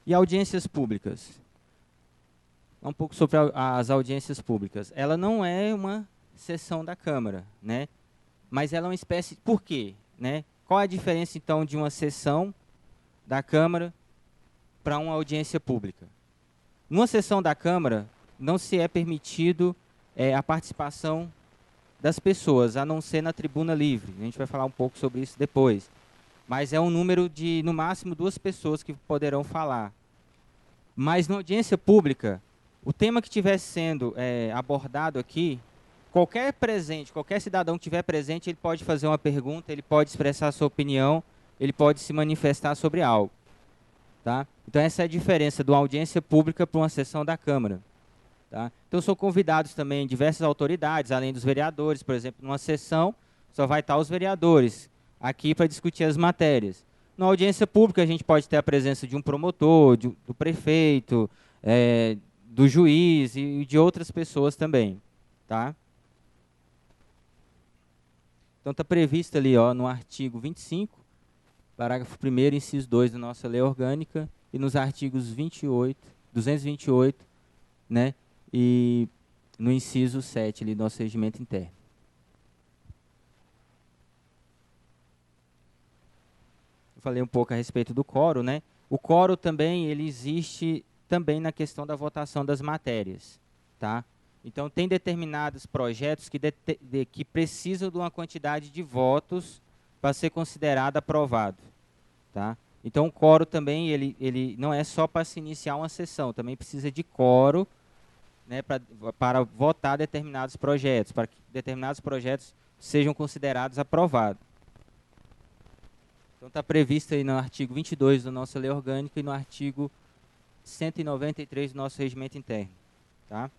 E audiências públicas? Um pouco sobre as audiências públicas. Ela não é uma sessão da Câmara, né? Mas ela é uma espécie... Por quê? Né? Qual a diferença, então, de uma sessão da Câmara para uma audiência pública? Numa sessão da Câmara, não se é permitido a participação das pessoas, a não ser na tribuna livre. A gente vai falar um pouco sobre isso depois. Mas é um número de, no máximo, 2 pessoas que poderão falar. Mas na audiência pública, o tema que estiver sendo abordado aqui, qualquer cidadão que estiver presente, ele pode fazer uma pergunta, ele pode expressar a sua opinião, ele pode se manifestar sobre algo. Tá? Então, essa é a diferença de uma audiência pública para uma sessão da Câmara. Tá? Então, são convidados também diversas autoridades, além dos vereadores. Por exemplo, numa sessão, só vai estar os vereadores aqui para discutir as matérias. Na audiência pública, a gente pode ter a presença de um promotor, do prefeito, do juiz e de outras pessoas também. Tá? Então, está previsto ali, ó, no artigo 25, parágrafo 1º, inciso 2 da nossa lei orgânica, e nos artigos 228, né, e no inciso 7 ali do nosso regimento interno. Eu falei um pouco a respeito do quórum, né? O quórum também, ele existe também na questão da votação das matérias, tá? Então, tem determinados projetos que precisam de uma quantidade de votos para ser considerado aprovado, tá? Então, o quórum também, ele não é só para se iniciar uma sessão, também precisa de quórum, né, para votar determinados projetos, para que determinados projetos sejam considerados aprovados. Então, está previsto aí no artigo 22 da nossa lei orgânica e no artigo 193 do nosso regimento interno. Tá?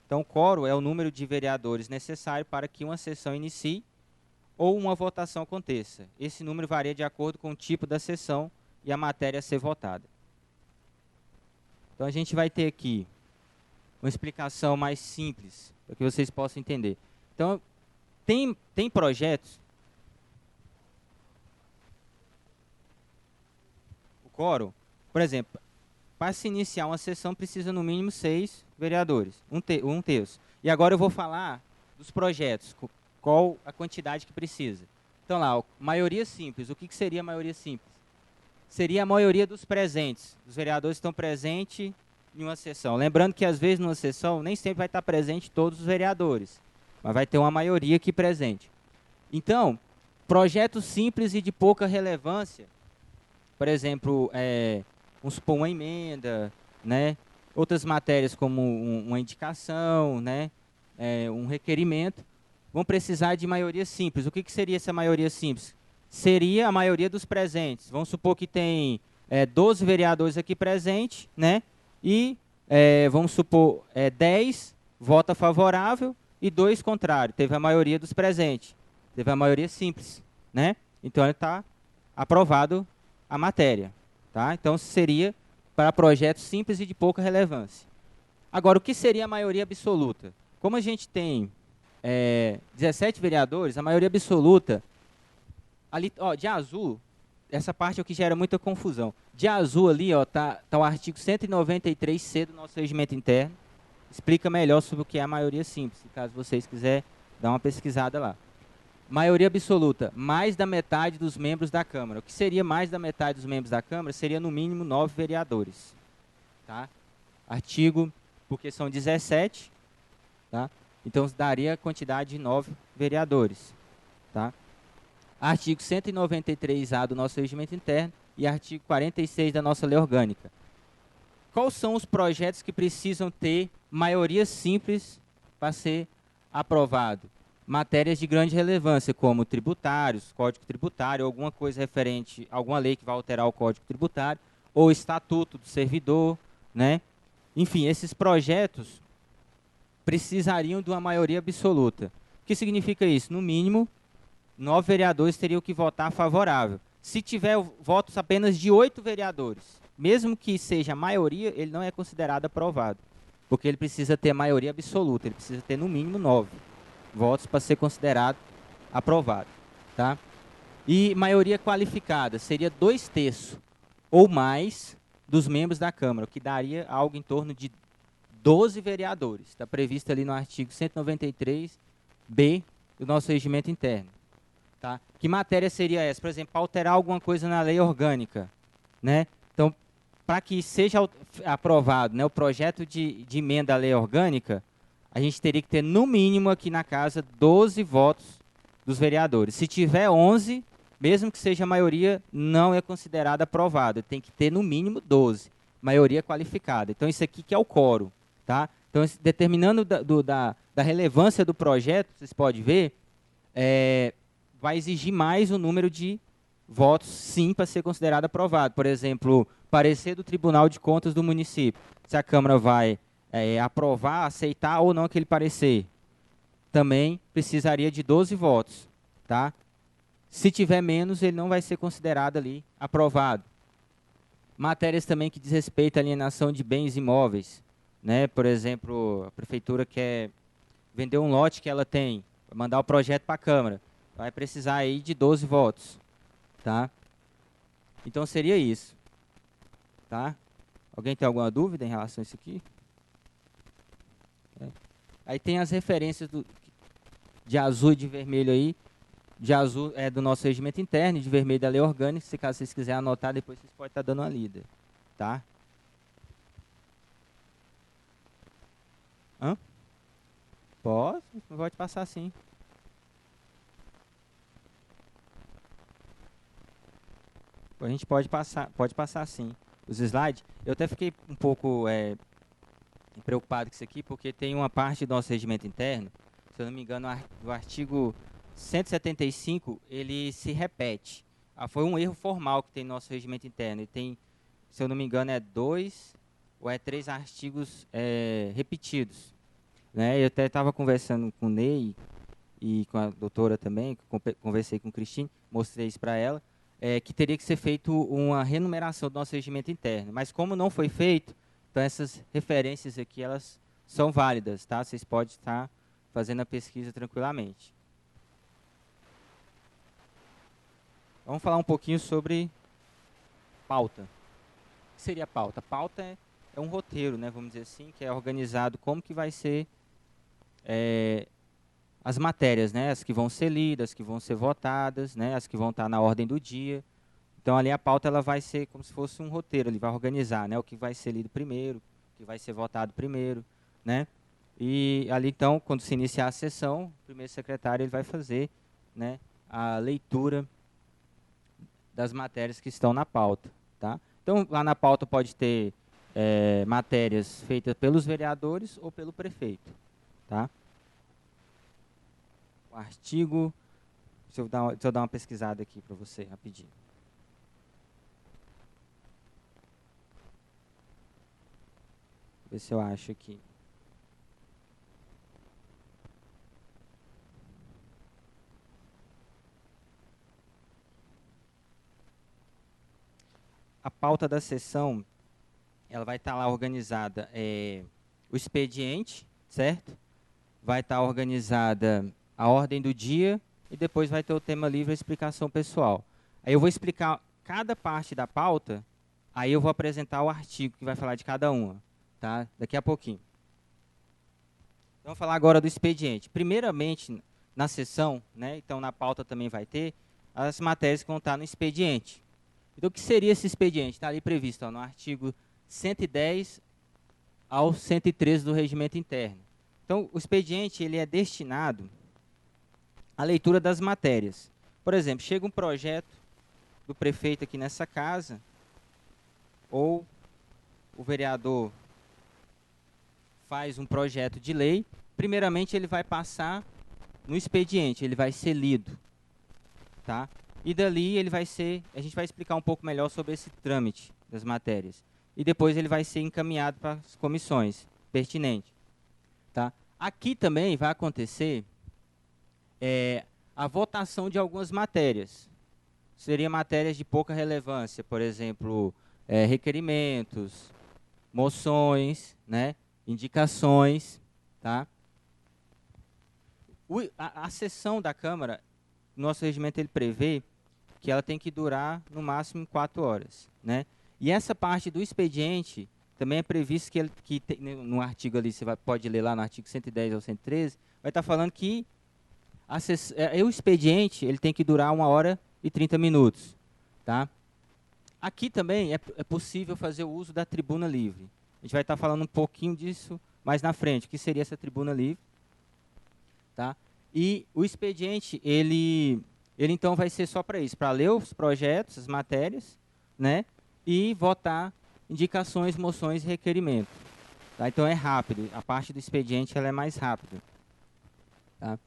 Então, o quórum é o número de vereadores necessário para que uma sessão inicie ou uma votação aconteça. Esse número varia de acordo com o tipo da sessão e a matéria a ser votada. Então, a gente vai ter aqui uma explicação mais simples, para que vocês possam entender. Então, tem projetos... O quórum, por exemplo, para se iniciar uma sessão, precisa no mínimo 6 vereadores, um terço. E agora eu vou falar dos projetos, qual a quantidade que precisa. Então lá, maioria simples. O que seria a maioria simples? Seria a maioria dos presentes. Os vereadores estão presentes em uma sessão. Lembrando que, às vezes, numa sessão, nem sempre vai estar presente todos os vereadores, mas vai ter uma maioria aqui presente. Então, projetos simples e de pouca relevância, por exemplo, vamos supor, uma emenda, né? Outras matérias como uma indicação, né? Um requerimento, vão precisar de maioria simples. O que seria essa maioria simples? Seria a maioria dos presentes. Vamos supor que tem 12 vereadores aqui presentes, né? E vamos supor 10 vota favorável e 2 contrário. Teve a maioria dos presentes. Teve a maioria simples, né? Então, ele está aprovado a matéria, tá? Então, seria para projetos simples e de pouca relevância. Agora, o que seria a maioria absoluta? Como a gente tem 17 vereadores, a maioria absoluta, ali, ó, de azul, essa parte aqui gera muita confusão. De azul ali, ó, tá o artigo 193C do nosso regimento interno, explica melhor sobre o que é a maioria simples, caso vocês quiserem dar uma pesquisada lá. Maioria absoluta, mais da metade dos membros da Câmara. O que seria mais da metade dos membros da Câmara? Seria no mínimo 9 vereadores. Tá? Artigo, porque são 17, tá? Então daria a quantidade de 9 vereadores. Tá? Artigo 193A do nosso regimento interno e artigo 46 da nossa lei orgânica. Quais são os projetos que precisam ter maioria simples para ser aprovado? Matérias de grande relevância, como tributários, código tributário, alguma coisa referente, alguma lei que vai alterar o código tributário, ou estatuto do servidor, né? Enfim, esses projetos precisariam de uma maioria absoluta. O que significa isso? No mínimo, 9 vereadores teriam que votar favorável. Se tiver votos apenas de 8 vereadores, mesmo que seja a maioria, ele não é considerado aprovado, porque ele precisa ter a maioria absoluta, ele precisa ter no mínimo 9 votos para ser considerado aprovado. Tá? E maioria qualificada seria 2/3 ou mais dos membros da Câmara, o que daria algo em torno de 12 vereadores. Está previsto ali no artigo 193b do nosso regimento interno. Tá? Que matéria seria essa? Por exemplo, para alterar alguma coisa na lei orgânica. Né? Então, para que seja aprovado, né, o projeto de emenda à lei orgânica, a gente teria que ter, no mínimo, aqui na casa, 12 votos dos vereadores. Se tiver 11, mesmo que seja a maioria, não é considerado aprovado. Tem que ter, no mínimo, 12. Maioria qualificada. Então, isso aqui que é o quórum. Tá? Então, determinando da relevância do projeto, vocês podem ver, vai exigir mais o número de votos, sim, para ser considerado aprovado. Por exemplo, parecer do Tribunal de Contas do município. Se a Câmara vai aprovar, aceitar ou não aquele parecer. Também precisaria de 12 votos. Tá? Se tiver menos, ele não vai ser considerado ali aprovado. Matérias também que diz respeito à alienação de bens imóveis. Né? Por exemplo, a prefeitura quer vender um lote que ela tem, mandar o projeto para a Câmara. Vai precisar aí de 12 votos. Tá? Então seria isso. Tá? Alguém tem alguma dúvida em relação a isso aqui? Aí tem as referências de azul e de vermelho aí. De azul é do nosso regimento interno, de vermelho da lei orgânica. Se caso vocês quiserem anotar, depois vocês podem estar dando uma lida. Tá? Hã? Pode passar sim. A gente pode passar sim. Os slides. Eu até fiquei um pouco preocupado com isso aqui, porque tem uma parte do nosso regimento interno, se eu não me engano, o artigo 175, ele se repete. Foi um erro formal que tem no nosso regimento interno. Ele tem, se eu não me engano, 2 ou 3 artigos repetidos. Né? Eu até estava conversando com o Ney e com a doutora também, conversei com o Cristine, mostrei isso para ela, que teria que ser feito uma renumeração do nosso regimento interno. Mas como não foi feito, então essas referências aqui, elas são válidas, tá? Vocês podem estar fazendo a pesquisa tranquilamente. Vamos falar um pouquinho sobre pauta. O que seria pauta? Pauta é um roteiro, né, vamos dizer assim, que é organizado como que vai ser as matérias, né, as que vão ser lidas, as que vão ser votadas, né, as que vão estar na ordem do dia. Então, ali a pauta ela vai ser como se fosse um roteiro, ele vai organizar, né, o que vai ser lido primeiro, o que vai ser votado primeiro, né? E ali, então, quando se iniciar a sessão, o primeiro secretário ele vai fazer, né, a leitura das matérias que estão na pauta, tá? Então, lá na pauta pode ter matérias feitas pelos vereadores ou pelo prefeito, tá? O artigo, deixa eu dar uma pesquisada aqui para você, rapidinho. Ver se eu acho aqui. a pauta da sessão, ela vai estar lá organizada, o expediente, certo? Vai estar organizada a ordem do dia e depois vai ter o tema livre e a explicação pessoal. Aí eu vou explicar cada parte da pauta, aí eu vou apresentar o artigo que vai falar de cada uma, tá? Daqui a pouquinho. Então, vamos falar agora do expediente. Primeiramente, na sessão, né, então na pauta também vai ter as matérias que vão estar no expediente. Então, o que seria esse expediente? Está ali previsto no artigo 110 ao 113 do Regimento Interno. Então, o expediente ele é destinado à leitura das matérias. Por exemplo, chega um projeto do prefeito aqui nessa casa, ou o vereador faz um projeto de lei, primeiramente ele vai passar no expediente, ele vai ser lido, tá? E dali ele vai ser, a gente vai explicar um pouco melhor sobre esse trâmite das matérias. E depois ele vai ser encaminhado para as comissões pertinentes, tá? Aqui também vai acontecer a votação de algumas matérias. Seriam matérias de pouca relevância, por exemplo, requerimentos, moções, né, indicações, tá? A sessão da Câmara, nosso regimento ele prevê que ela tem que durar no máximo 4 horas, né? E essa parte do expediente também é previsto que no artigo ali, pode ler lá no artigo 110 ao 113, vai estar falando que o expediente ele tem que durar 1 hora e 30 minutos, tá? Aqui também é possível fazer o uso da tribuna livre. A gente vai estar falando um pouquinho disso mais na frente, o que seria essa tribuna livre, tá? E o expediente, ele então vai ser só para isso, para ler os projetos, as matérias, né? E votar indicações, moções e requerimentos. Tá? Então é rápido, a parte do expediente ela é mais rápida. Tá?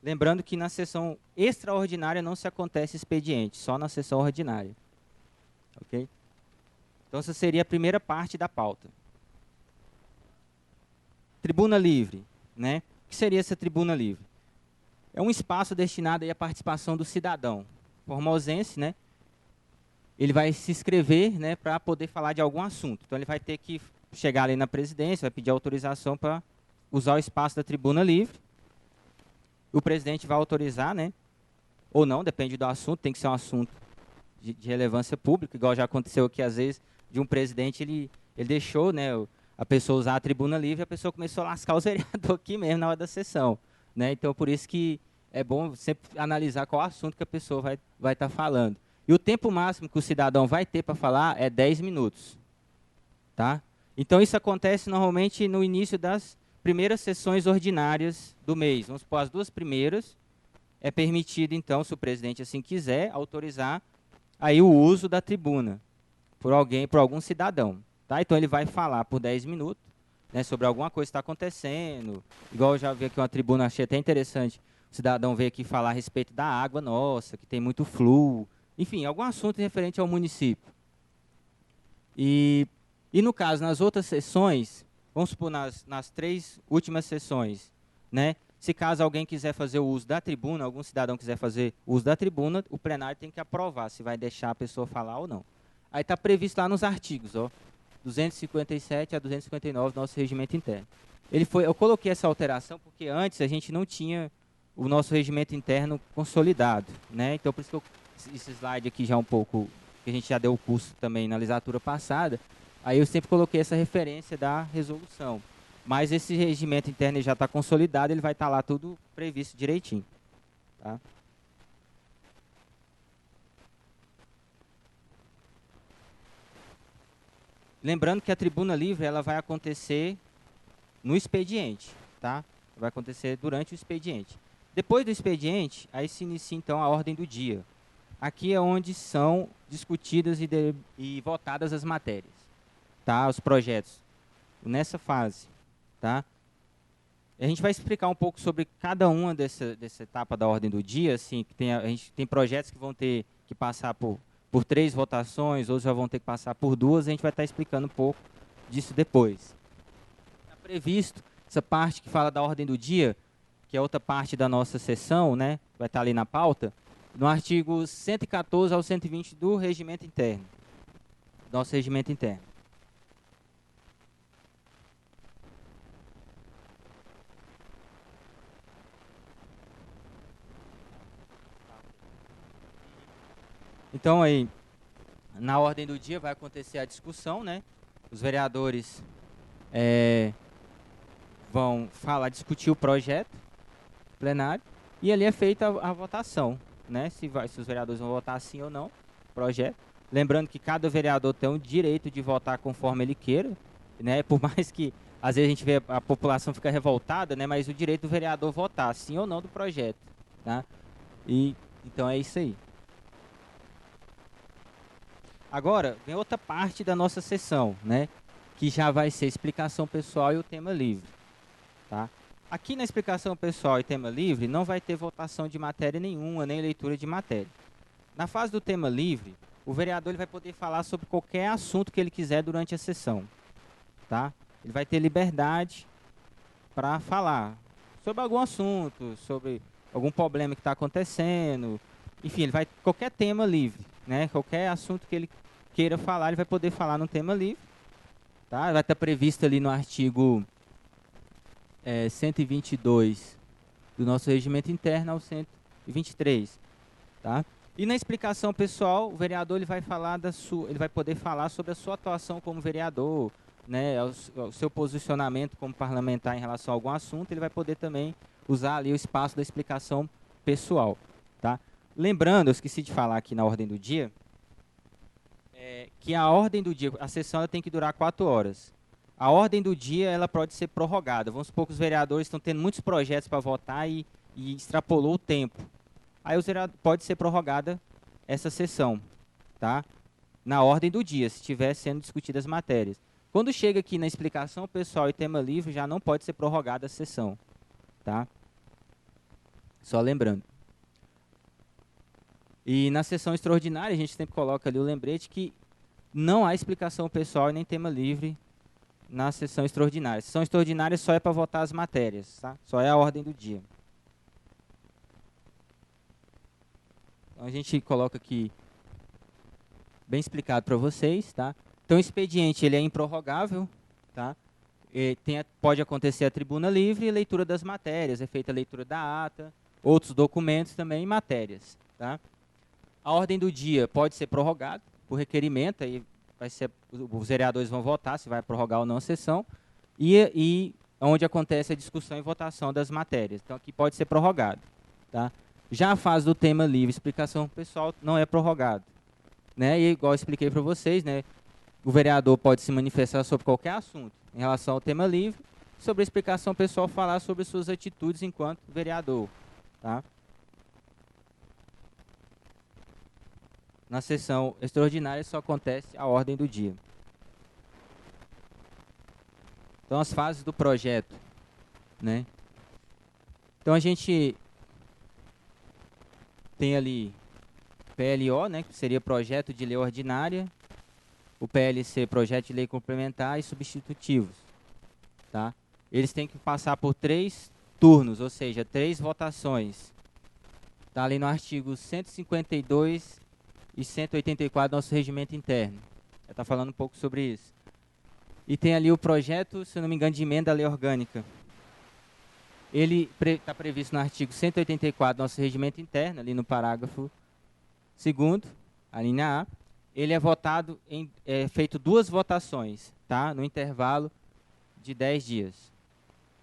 Lembrando que na sessão extraordinária não se acontece expediente, só na sessão ordinária. Ok? Então essa seria a primeira parte da pauta. Tribuna livre, né? O que seria essa tribuna livre? É um espaço destinado aí à participação do cidadão formosense, né? Ele vai se inscrever, né, para poder falar de algum assunto. Então ele vai ter que chegar ali na presidência, vai pedir autorização para usar o espaço da tribuna livre. O presidente vai autorizar, né? Ou não, depende do assunto, tem que ser um assunto de relevância pública, igual já aconteceu aqui, às vezes, de um presidente, ele deixou, né, a pessoa usar a tribuna livre, e a pessoa começou a lascar os vereadores aqui mesmo na hora da sessão, né? Então, por isso que é bom sempre analisar qual assunto que a pessoa vai estar falando. E o tempo máximo que o cidadão vai ter para falar é 10 minutos, tá? Então, isso acontece normalmente no início das primeiras sessões ordinárias do mês. Vamos supor, as 2 primeiras, é permitido, então, se o presidente assim quiser, autorizar aí o uso da tribuna por algum cidadão. Tá? Então, ele vai falar por 10 minutos, né, sobre alguma coisa que está acontecendo. Igual eu já vi aqui uma tribuna, achei até interessante, o cidadão veio aqui falar a respeito da água nossa, que tem muito fluo. Enfim, algum assunto referente ao município. E no caso, nas outras sessões, vamos supor, nas 3 últimas sessões, né? Se caso alguém quiser fazer o uso da tribuna, algum cidadão quiser fazer o uso da tribuna, o plenário tem que aprovar se vai deixar a pessoa falar ou não. Aí está previsto lá nos artigos, ó, 257 a 259 do nosso regimento interno. Eu coloquei essa alteração porque antes a gente não tinha o nosso regimento interno consolidado, né? Então, por isso que esse slide aqui já é um pouco, que a gente já deu o curso também na legislatura passada, aí eu sempre coloquei essa referência da resolução. Mas esse regimento interno já está consolidado, ele vai estar lá tudo previsto direitinho. Tá? Lembrando que a tribuna livre ela vai acontecer no expediente, tá? Vai acontecer durante o expediente. Depois do expediente, aí se inicia então a ordem do dia. Aqui é onde são discutidas e votadas as matérias, tá? Os projetos, nessa fase, tá? A gente vai explicar um pouco sobre cada uma dessa etapa da ordem do dia, assim, que a gente tem projetos que vão ter que passar por 3 votações, outros já vão ter que passar por 2, a gente vai estar explicando um pouco disso depois. Está previsto essa parte que fala da ordem do dia, que é outra parte da nossa sessão, né? Vai estar ali na pauta, no artigo 114 ao 120 do Regimento Interno. nosso regimento interno. Então aí, na ordem do dia vai acontecer a discussão, né? Os vereadores vão discutir o projeto plenário e ali é feita a votação, né? Se os vereadores vão votar sim ou não o projeto. Lembrando que cada vereador tem o direito de votar conforme ele queira, né? Por mais que às vezes a gente vê a população fica revoltada, né? Mas o direito do vereador votar sim ou não do projeto, tá? E então é isso aí. Agora, vem outra parte da nossa sessão, né? Que já vai ser explicação pessoal e o tema livre, tá? Aqui na explicação pessoal e tema livre, não vai ter votação de matéria nenhuma, nem leitura de matéria. Na fase do tema livre, o vereador ele vai poder falar sobre qualquer assunto que ele quiser durante a sessão, tá? Ele vai ter liberdade para falar sobre algum assunto, sobre algum problema que está acontecendo, enfim, ele vai qualquer tema livre, né? Qualquer assunto que ele queira falar, ele vai poder falar no tema livre, tá? Vai estar previsto ali no artigo 122 do nosso regimento interno ao 123, tá? E na explicação pessoal, o vereador ele vai falar ele vai poder falar sobre a sua atuação como vereador, né, o seu posicionamento como parlamentar em relação a algum assunto, ele vai poder também usar ali o espaço da explicação pessoal, tá? Lembrando, eu esqueci de falar aqui na ordem do dia, que a ordem do dia, a sessão ela tem que durar 4 horas. A ordem do dia ela pode ser prorrogada. Vamos supor que os vereadores estão tendo muitos projetos para votar e extrapolou o tempo. Aí pode ser prorrogada essa sessão, tá? Na ordem do dia, se estiver sendo discutidas as matérias. Quando chega aqui na explicação pessoal e tema livre, já não pode ser prorrogada a sessão, tá? Só lembrando. E na sessão extraordinária, a gente sempre coloca ali o lembrete que não há explicação pessoal e nem tema livre na sessão extraordinária. A sessão extraordinária só é para votar as matérias, tá? Só é a ordem do dia. Então a gente coloca aqui bem explicado para vocês, tá? Então o expediente ele é improrrogável, tá? Pode acontecer a tribuna livre e leitura das matérias, é feita a leitura da ata, outros documentos também e matérias, tá? A ordem do dia pode ser prorrogada por requerimento, aí os vereadores vão votar se vai prorrogar ou não a sessão, e onde acontece a discussão e votação das matérias. Então aqui pode ser prorrogado, tá? Já a fase do tema livre, explicação pessoal, não é prorrogado, né? E igual eu expliquei para vocês, né? O vereador pode se manifestar sobre qualquer assunto em relação ao tema livre, sobre a explicação pessoal, falar sobre suas atitudes enquanto vereador, tá? Na sessão extraordinária só acontece a ordem do dia. Então, as fases do projeto, né? Então, a gente tem ali PLO, né, que seria projeto de lei ordinária, o PLC, projeto de lei complementar e substitutivos, tá? Eles têm que passar por 3 turnos, ou seja, 3 votações. Está ali no artigo 152 e 184 do nosso regimento interno. Está falando um pouco sobre isso. E tem ali o projeto, se eu não me engano, de emenda à lei orgânica. Ele está previsto no artigo 184 do nosso regimento interno, ali no parágrafo 2º, a linha A. Ele é votado, feito 2 votações, tá? No intervalo de 10 dias.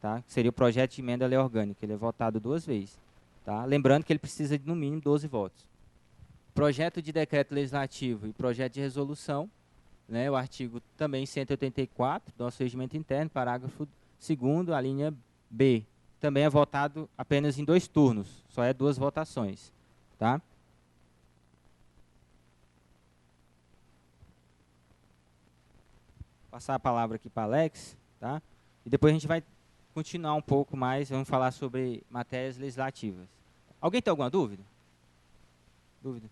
Tá? Que seria o projeto de emenda à lei orgânica. Ele é votado 2 vezes. Tá? Lembrando que ele precisa de, no mínimo, 12 votos. Projeto de decreto legislativo e projeto de resolução, né? O artigo também 184 do nosso regimento interno, parágrafo 2º, a linha B. Também é votado apenas em 2 turnos, só é 2 votações. Tá? Passar a palavra aqui para Alex, tá? E depois a gente vai continuar um pouco mais, vamos falar sobre matérias legislativas. Alguém tem alguma dúvida? Dúvida?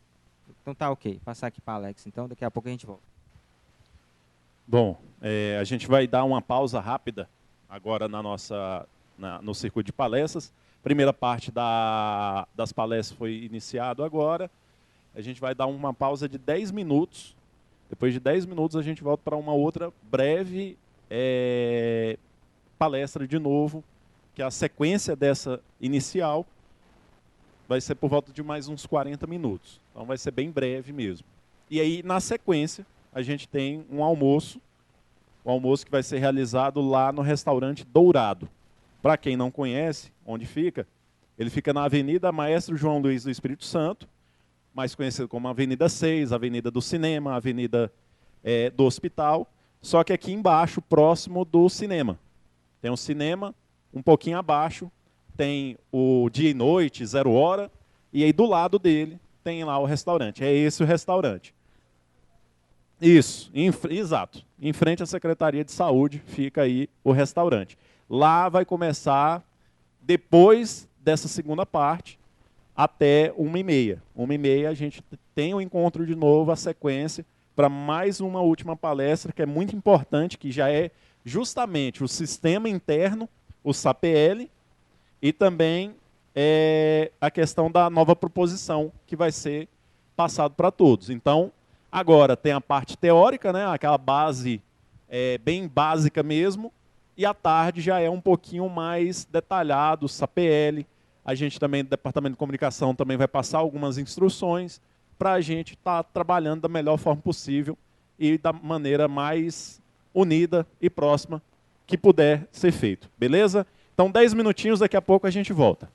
Então tá ok, passar aqui para Alex, então daqui a pouco a gente volta. Bom, a gente vai dar uma pausa rápida agora no circuito de palestras. Primeira parte das palestras foi iniciado agora. A gente vai dar uma pausa de 10 minutos. Depois de 10 minutos a gente volta para uma outra breve palestra de novo, que é a sequência dessa inicial vai ser por volta de mais uns 40 minutos. Então vai ser bem breve mesmo. E aí, na sequência, a gente tem um almoço que vai ser realizado lá no restaurante Dourado. Para quem não conhece, onde fica, ele fica na Avenida Maestro João Luiz do Espírito Santo, mais conhecido como Avenida 6, Avenida do Cinema, Avenida do Hospital, só que aqui embaixo, próximo do cinema. Tem um cinema, um pouquinho abaixo, tem o Dia e Noite, 0 hora, e aí do lado dele tem lá o restaurante. É esse o restaurante. Isso, exato. Em frente à Secretaria de Saúde fica aí o restaurante. Lá vai começar, depois dessa segunda parte, até 1h30. 1h30 a gente tem um encontro de novo, a sequência, para mais uma última palestra, que é muito importante, que já é justamente o sistema interno, o SAPL, e também a questão da nova proposição, que vai ser passado para todos. Então, agora tem a parte teórica, né, aquela base bem básica mesmo, e à tarde já é um pouquinho mais detalhado, o SAPL. A gente também, do Departamento de Comunicação, também vai passar algumas instruções para a gente estar trabalhando da melhor forma possível e da maneira mais unida e próxima que puder ser feito. Beleza? Então, 10 minutinhos, daqui a pouco a gente volta.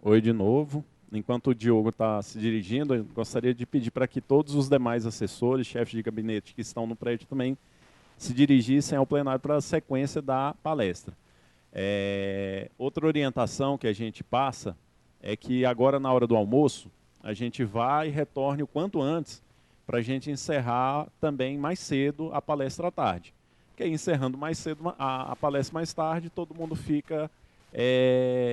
Oi de novo. Enquanto o Diogo está se dirigindo, eu gostaria de pedir para que todos os demais assessores, chefes de gabinete que estão no prédio também se dirigissem ao plenário para a sequência da palestra. Outra orientação que a gente passa é que agora, na hora do almoço, a gente vá e retorne o quanto antes para a gente encerrar também mais cedo a palestra à tarde. Porque aí, encerrando mais cedo a palestra mais tarde, todo mundo fica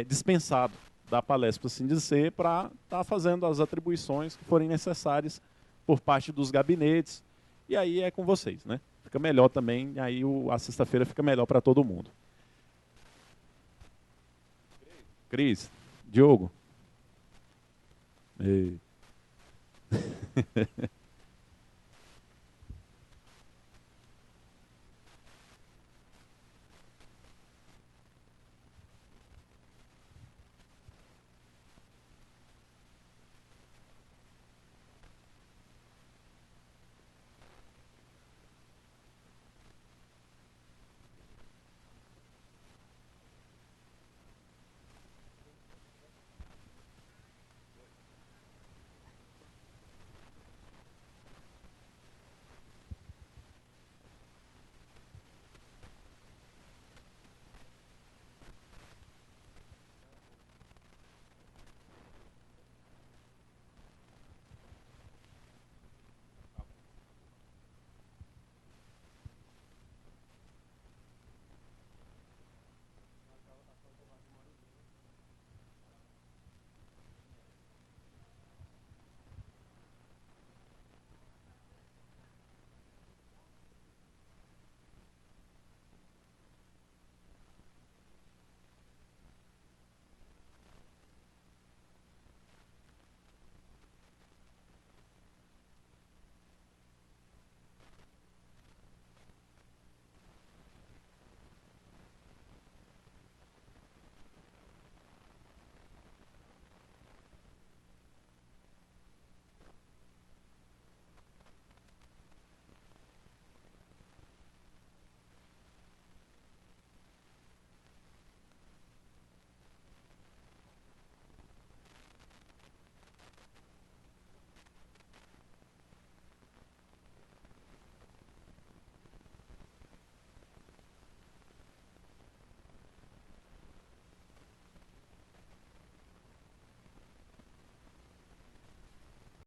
dispensado da palestra, por assim dizer, para estar fazendo as atribuições que forem necessárias por parte dos gabinetes. E aí é com vocês, né? Fica melhor também, aí a sexta-feira fica melhor para todo mundo. Cris, Diogo. Ei.